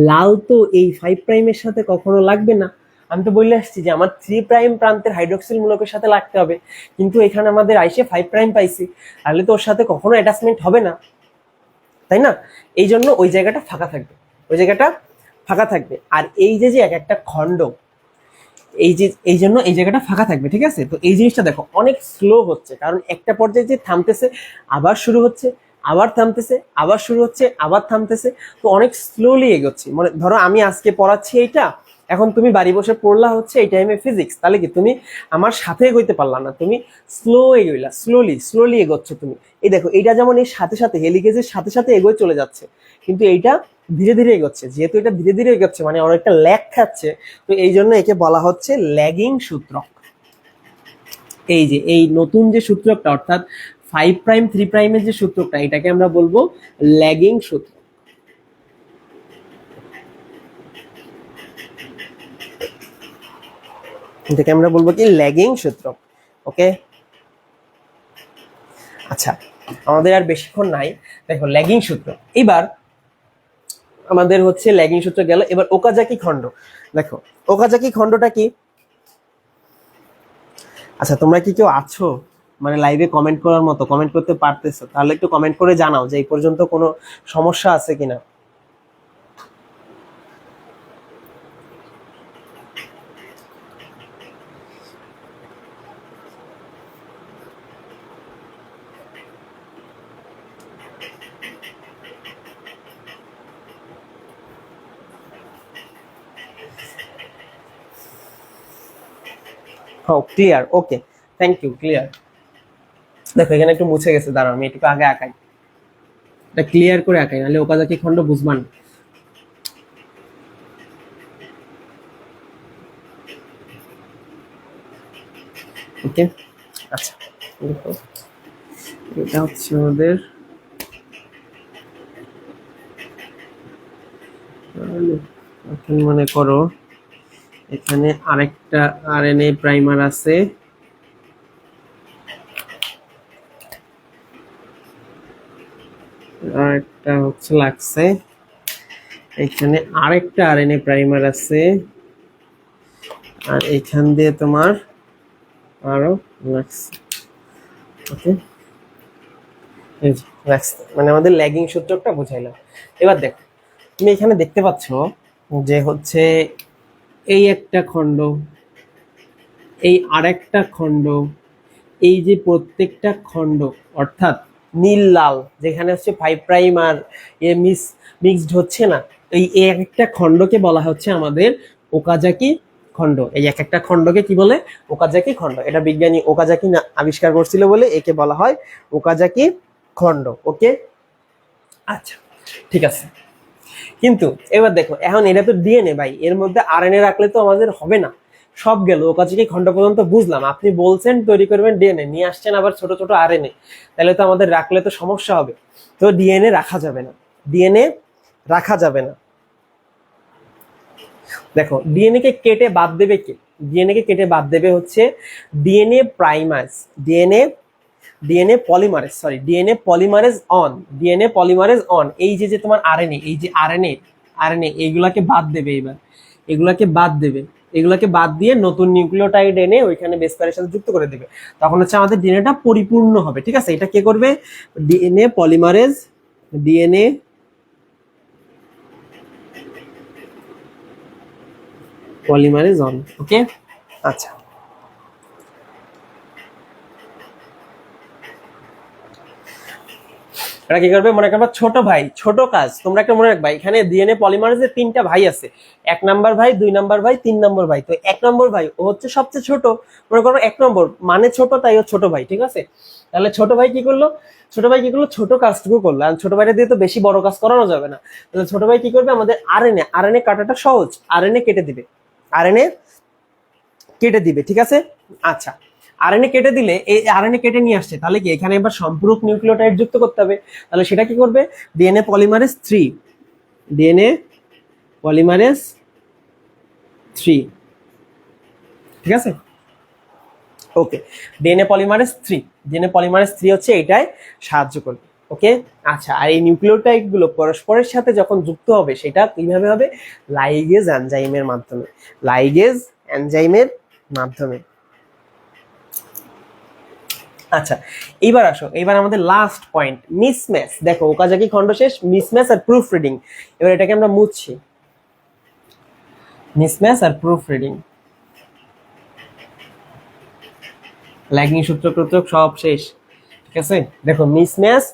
লাল তো এই 5 প্রাইমের সাথে কখনো লাগবে না, আমি তো বলে আসছি যে আমার 3 প্রাইম প্রান্তের হাইড্রোক্সিল মূলকের সাথে লাগতে হবে, কিন্তু এখানে আমাদের আইসে 5 প্রাইম পাইছি, তাহলে তো ওর সাথে কখনো অ্যাটাচমেন্ট হবে না, তাই না? এই জন্য ওই জায়গাটা ফাঁকা থাকবে, ওই জায়গাটা ফাঁকা থাকবে। আর এই যে যে এক একটা খণ্ড, এই যে এই জন্য এই জায়গাটা ফাঁকা থাকবে, ঠিক আছে? তো এই জিনিসটা দেখো অনেক স্লো হচ্ছে, কারণ একটা পর্যায়ে যে থামতেছে, আবার শুরু হচ্ছে, আবার থামতেছে, আবার শুরু হচ্ছে, আবার থামতেছে, তো অনেক স্লোলি এগোচ্ছে। মানে ধরো আমি আজকে পড়াচ্ছি এইটা, এখন তুমি বাড়ি বসে পড়লা হচ্ছে এই টাইমে ফিজিক্স, তাহলে কি তুমি আমার সাথে এগোইতে পারলা না, তুমি স্লো এগোইলা, স্লোলি স্লোলি এগোচ্ছ তুমি। এই দেখো এইটা যেমন এই সাথে সাথে হেলিকেজের সাথে সাথে এগোয় চলে যাচ্ছে, কিন্তু এইটা ধীরে ধীরে এগোচ্ছে, যেহেতু এটা ধীরে ধীরে এগোচ্ছে মানে অনেকটা ল্যাগ খাচ্ছে, তো এই জন্য একে বলা হচ্ছে ল্যাগিং সূত্রক। এই যে এই নতুন যে সূত্রকটা, অর্থাৎ 5 প্রাইম 3 প্রাইমের যে সূত্রকটা, এটাকে আমরা বলবো ল্যাগিং সূত্র। এটাকে আমরা বলবো কি ল্যাগিং সূত্র। ওকে, আচ্ছা আমাদের আর বেশিক্ষণ নাই, দেখো ল্যাগিং সূত্র। এবার আমাদের হচ্ছে ল্যাগিং সূত্র গেল, এবার ওকাজাকি খণ্ড। দেখো ওকাজাকি খণ্ডটা কি? আচ্ছা তোমরা কি কেউ আছো মানে লাইভে কমেন্ট করার মতো, কমেন্ট করতে পারতেছো? তাহলে একটু কমেন্ট করে জানাও যে এই পর্যন্ত কোনো সমস্যা আছে কিনা। Clear, okay, thank you, clear. দেখো এখানে একটু মুছে গেছে, দাঁড়াও আমি একটু আগে আঁকাই, এটা ক্লিয়ার করে আঁকাই, নাহলে ওকাজাকি খণ্ড বুঝবান। ওকে, আচ্ছা দেখো এটা হচ্ছে আমাদের এখন মনে করো এখানে আরেকটা আরএনএ প্রাইমার আছে, আরেকটা হচ্ছে লাগছে, এখানে আরেকটা আরএনএ প্রাইমার আছে, আর এখান দিয়ে তোমার আরো লাগছে। ওকে, মানে আমাদের ল্যাগিং সূত্রটা বুঝাইলাম। এবার দেখো তুমি এখানে দেখতে পাচ্ছ যে হচ্ছে এই একটা খণ্ড, এই আরেকটা খণ্ড, এই যে প্রত্যেকটা খণ্ড অর্থাৎ নীল লাল যেখানে হচ্ছে 5 প্রাইম আর এ মিক্সড হচ্ছে না, এই এক একটা খণ্ডকে বলা হচ্ছে আমাদের ওকাজাকি খণ্ড। এই এক একটা খণ্ডকে কি বলে? ওকাজাকি খণ্ড। এটা বিজ্ঞানী ওকাজাকি আবিষ্কার করছিল বলে একে বলা হয় ওকাজাকি খণ্ড। ওকে, আচ্ছা ঠিক আছে। কিন্তু এবার দেখো এখন এটা তো ডিএনএ ভাই, এর মধ্যে আরএনএ রাখলে তো আমাদের হবে না, সব গেল ওকাজাকি খণ্ড পর্যন্ত বুঝলাম, আপনি বলছেন তৈরি করবেন ডিএনএ, নিয়ে আসছেন আবার ছোট ছোট আরএনএ, তাহলে তো আমাদের রাখলে তো সমস্যা হবে, তো ডিএনএ রাখা যাবে না, ডিএনএ রাখা যাবে না। দেখো ডিএনএ কে কেটে বাদ দেবে কে? ডিএনএ কে কেটে বাদ দেবে হচ্ছে DNA primase, DNA polymerase, sorry DNA polymerase one, DNA polymerase one, এই যে যে তোমার আরএনএ, এই যে আরএনএ এইগুলাকে বাদ দেবে, এবার এগুলাকে বাদ দেবে, এগুলাকে বাদ দিয়ে নতুন নিউক্লিওটাইড এনে ওইখানে বেস পেয়ারের সাথে যুক্ত করে দেবে, তখন হচ্ছে আমাদের ডিএনএটা পরিপূর্ণ হবে। ঠিক আছে, এটা কে করবে? DNA polymerase, DNA polymerase one. Okay, আচ্ছা এটা কি করবে মনে করবা ছোট ভাই, ছোট কাজ তোমরা একটা মনে রাখবা, এখানে ডিএনএ পলিমারেজে 3টা ভাই আছে, 1 নাম্বার ভাই, 2 নাম্বার ভাই, 3 নম্বর ভাই। তো 1 নম্বর ভাই ও হচ্ছে সবচেয়ে ছোট, মনে করো 1 নম্বর মানে ছোট, তাই ও ছোট ভাই, ঠিক আছে। তাহলে ছোট ভাই কি করলো, ছোট ভাই কি করলো, ছোট কাজটুকু করলো। আর ছোট ভাইটা দিয়ে তো বেশি বড় কাজ করানো যাবে না, তাহলে ছোট ভাই কি করবে, আমাদের আরএনএ, আরএনএ কাটাটা সহজ, আরএনএ কেটে দিবে, আরএনএ কেটে দিবে, ঠিক আছে। আচ্ছা, আরএনএ কেটে দিলে, এই আরএনএ কেটে নিয়ে আসছে, তাহলে কি এখানে এবার সম্পূরক নিউক্লিওটাইড যুক্ত করতে হবে, তাহলে সেটা কি করবে, ডিএনএ পলিমারেজ 3, ডিএনএ পলিমারেজ 3, ঠিক আছে। ওকে, ডিএনএ পলিমারেজ 3, ডিএনএ পলিমারেজ 3 হচ্ছে এটাই সাহায্য করবে। ওকে, আচ্ছা, আর এই নিউক্লিওটাইড গুলো পরস্পরের সাথে যখন যুক্ত হবে সেটা কিভাবে হবে, লাইগেজ এনজাইমের মাধ্যমে, লাইগেজ এনজাইমের মাধ্যমে। আচ্ছা, এইবার আসো, এইবার আমাদের লাস্ট পয়েন্ট, মিসম্যাচ। দেখো ওকাজাকি খন্ড শেষ, মিসম্যাচ আর প্রুফ রিডিং। এবার এটাকে আমরা মুছছি, মিসম্যাচ আর প্রুফ রিডিং, ল্যাগিং সূত্র প্রত্যক সব শেষ, ঠিক আছে। দেখো মিসম্যাচ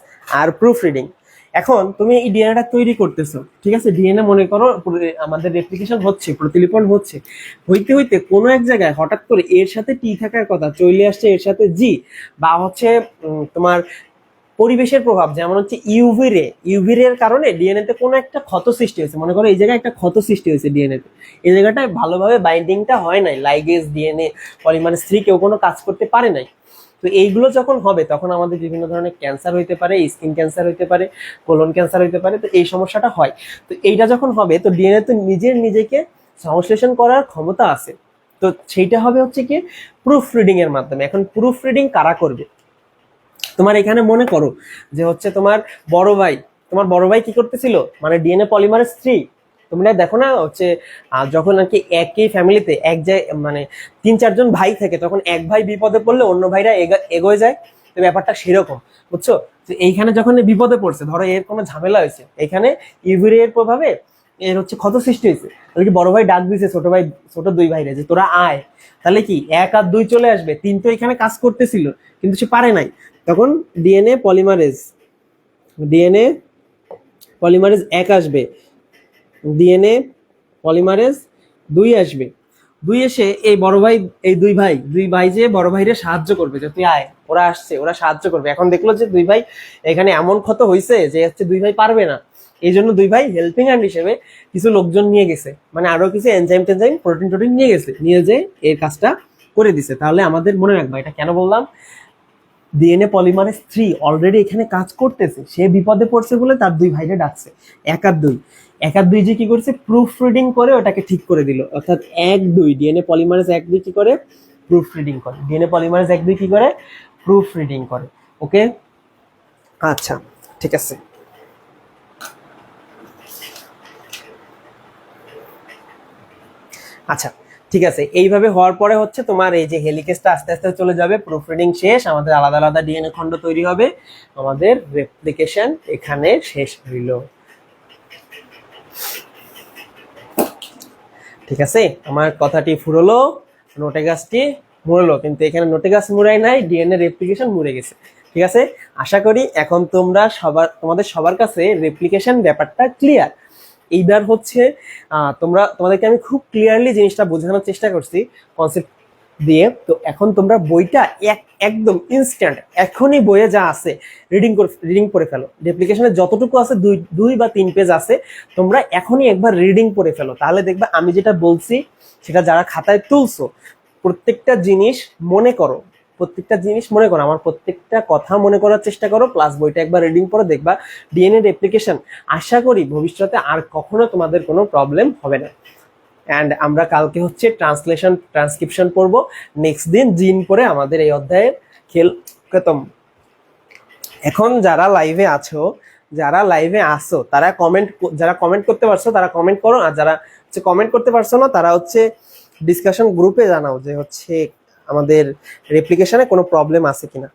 আর প্রুফ রিডিং। এখন তুমি এই ডিএনএটা তৈরি করতেছো, ঠিক আছে, ডিএনএ মনে করো আমাদের রেপ্লিকেশন হচ্ছে, প্রতিলিপন হচ্ছে, হইতে হইতে কোনো এক জায়গায় হঠাৎ করে এর সাথে টি থাকার কথা চলে আসছে এর সাথে জি, বা হচ্ছে তোমার পরিবেশের প্রভাব, যেমন হচ্ছে ইউভি রে, ইউভি রে এর কারণে ডিএনএ তে কোনো একটা ক্ষত সৃষ্টি হয়েছে, মনে করো এই জায়গায় একটা ক্ষত সৃষ্টি হয়েছে ডিএনএ তে, এই জায়গাটায় ভালোভাবে বাইন্ডিংটা হয় নাই, লাইগেজ ডিএনএ পলিমারেজ 3 কেউ কোনো কাজ করতে পারে নাই। তো এইগুলো যখন হবে তখন আমাদের বিভিন্ন ধরনের ক্যান্সার হইতে পারে, স্কিন ক্যান্সার হইতে পারে, কোলন ক্যান্সার হইতে পারে, তো এই সমস্যাটা হয়। তো এইটা যখন হবে তো ডিএনএ তো নিজেকে সংশ্লেষণ করার ক্ষমতা আছে, তো সেইটা হবে হচ্ছে কি প্রুফ রিডিং এর মাধ্যমে। এখন প্রুফ রিডিং কারা করবে, তোমার এখানে মনে করো যে হচ্ছে তোমার বড় ভাই, তোমার বড় ভাই কি করতেছিল, মানে ডিএনএ পলিমারেজ 3, তোমরা দেখো না হচ্ছে যখন আর কি একই ফ্যামিলিতে এক যায় মানে 3-4 জন ভাই থাকে, তখন এক ভাই বিপদে পড়লে অন্য ভাইরা এগোয় যায়, তো ব্যাপারটা সেরকম, বুঝছো। তো এইখানে যখন বিপদে পড়ছে, ধরো এর কোনো ঝামেলা হয়েছে, এখানে ইউভি এর প্রভাবে এর হচ্ছে ক্ষত সৃষ্টি হয়েছে, তাহলে কি বড় ভাই ডাক দিছে ছোট ভাই, ছোট 2 ভাইরে যে তোরা আয়, তাহলে কি 1 আর 2 চলে আসবে, 3 তো এখানে কাজ করতেছিল কিন্তু সে পারে নাই, তখন ডিএনএ পলিমারেজ, ডিএনএ পলিমারেজ 1 আসবে, ডিএনএ পলিমারেজ 2 আসবে, 2 এসে এই বড় ভাই, এই 2 ভাই যে বড় ভাইরে সাহায্য করবে যে তুই আয়, ওরা আসছে, ওরা সাহায্য করবে। এখন দেখলো যে 2 ভাই এখানে এমন ক্ষত হয়েছে যে হচ্ছে 2 ভাই পারবে না, এই জন্য 2 ভাই হেল্পিং হ্যান্ড হিসেবে কিছু লোকজন নিয়ে গেছে, মানে আরো কিছু এনজাইম টেনজাইম প্রোটিন টোটিন নিয়ে গেছে, নিয়ে যে এর কাজটা করে দিছে। তাহলে আমাদের মনে রাখবা, এটা কেন বললাম, ডিএনএ পলিমারেজ 3 অলরেডি এখানে কাজ করতেছে, সে বিপদে পড়ছে বলে তার 2 ভাইরে ডাকছে, 1 আর 2, 1 আর 2 যে কি করছে, প্রুফ রিডিং করে ওটাকে ঠিক করে দিল, অর্থাৎ 1-2 ডিএনএ পলিমারেজ 1-2 কি করে, প্রুফ রিডিং করে, ডিএনএ পলিমারেজ 1-2 কি করে, প্রুফ রিডিং করে। ওকে, আচ্ছা ঠিক আছে। আচ্ছা ঠিক আছে, এইভাবে হওয়ার পরে হচ্ছে তোমার এই যে হেলিকেসটা আস্তে আস্তে চলে যাবে, প্রুফ রিডিং শেষ, আমাদের আলাদা আলাদা ডিএনএ খন্ড তৈরি হবে, আমাদের রেপ্লিকেশন এখানে শেষ হইল। ঠিক আছে, আমার কথাটি ফুরলো, নোটে গাছটি মুড়লো, কিন্তু এখানে নোটে গাছ মুড়াই নাই, ডিএনএ রেপ্লিকেশন মুড়ে গেছে। ঠিক আছে, আশা করি এখন তোমরা তোমাদের সবার কাছে রেপ্লিকেশন ব্যাপারটা ক্লিয়ার। এইবার হচ্ছে তোমাদেরকে আমি খুব ক্লিয়ারলি জিনিসটা বোঝানোর চেষ্টা করছি কনসেপ্ট দিয়ে। তো এখন তোমরা বইটা একদম ইনস্ট্যান্ট এখনই বইয়ে যা আছে রিডিং করে ফেলো, রেপ্লিকেশনে যতটুকু আছে 2 বা 3 পেজ আছে, তোমরা এখনই একবার রিডিং করে ফেলো, তাহলে দেখবে আমি যেটা বলছি সেটা যারা খাতায় তুলছো প্রত্যেকটা জিনিস মনে করো, প্রত্যেকটা জিনিস মনে করো, আমার প্রত্যেকটা কথা মনে করার চেষ্টা করো, প্লাস বইটা একবার রিডিং করে দেখবা ডিএনএ রেপ্লিকেশন, আশা করি ভবিষ্যতে আর কখনো তোমাদের কোনো প্রবলেম হবে না। অ্যান্ড আমরা কালকে হচ্ছে ট্রান্সক্রিপশন পড়বো, নেক্সট দিন জিন পরে আমাদের এই অধ্যায়ের খেল খতম। এখন যারা লাইভে আছো, যারা লাইভে আসো তারা যারা কমেন্ট করতে পারছো তারা কমেন্ট করো, আর যারা হচ্ছে কমেন্ট করতে পারছো না তারা হচ্ছে ডিসকাশন গ্রুপে জানাও যে হচ্ছে আমাদের রেপ্লিকেশনে কোনো প্রবলেম আছে কিনা।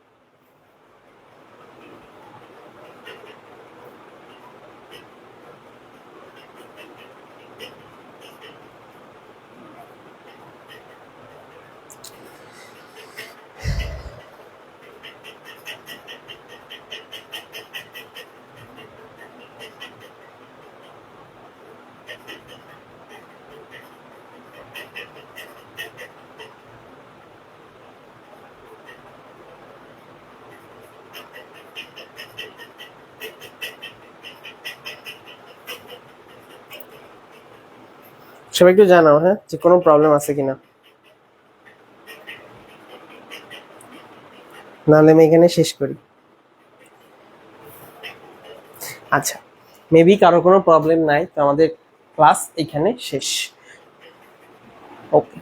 সবাই একটু জানাও, হ্যাঁ, যে কোনো প্রবলেম আছে কিনা, নাহলে আমি এখানে শেষ করি। আচ্ছা, মেবি কারো কোনো প্রবলেম নাই, তো আমাদের ক্লাস এখানে শেষ। ওকে।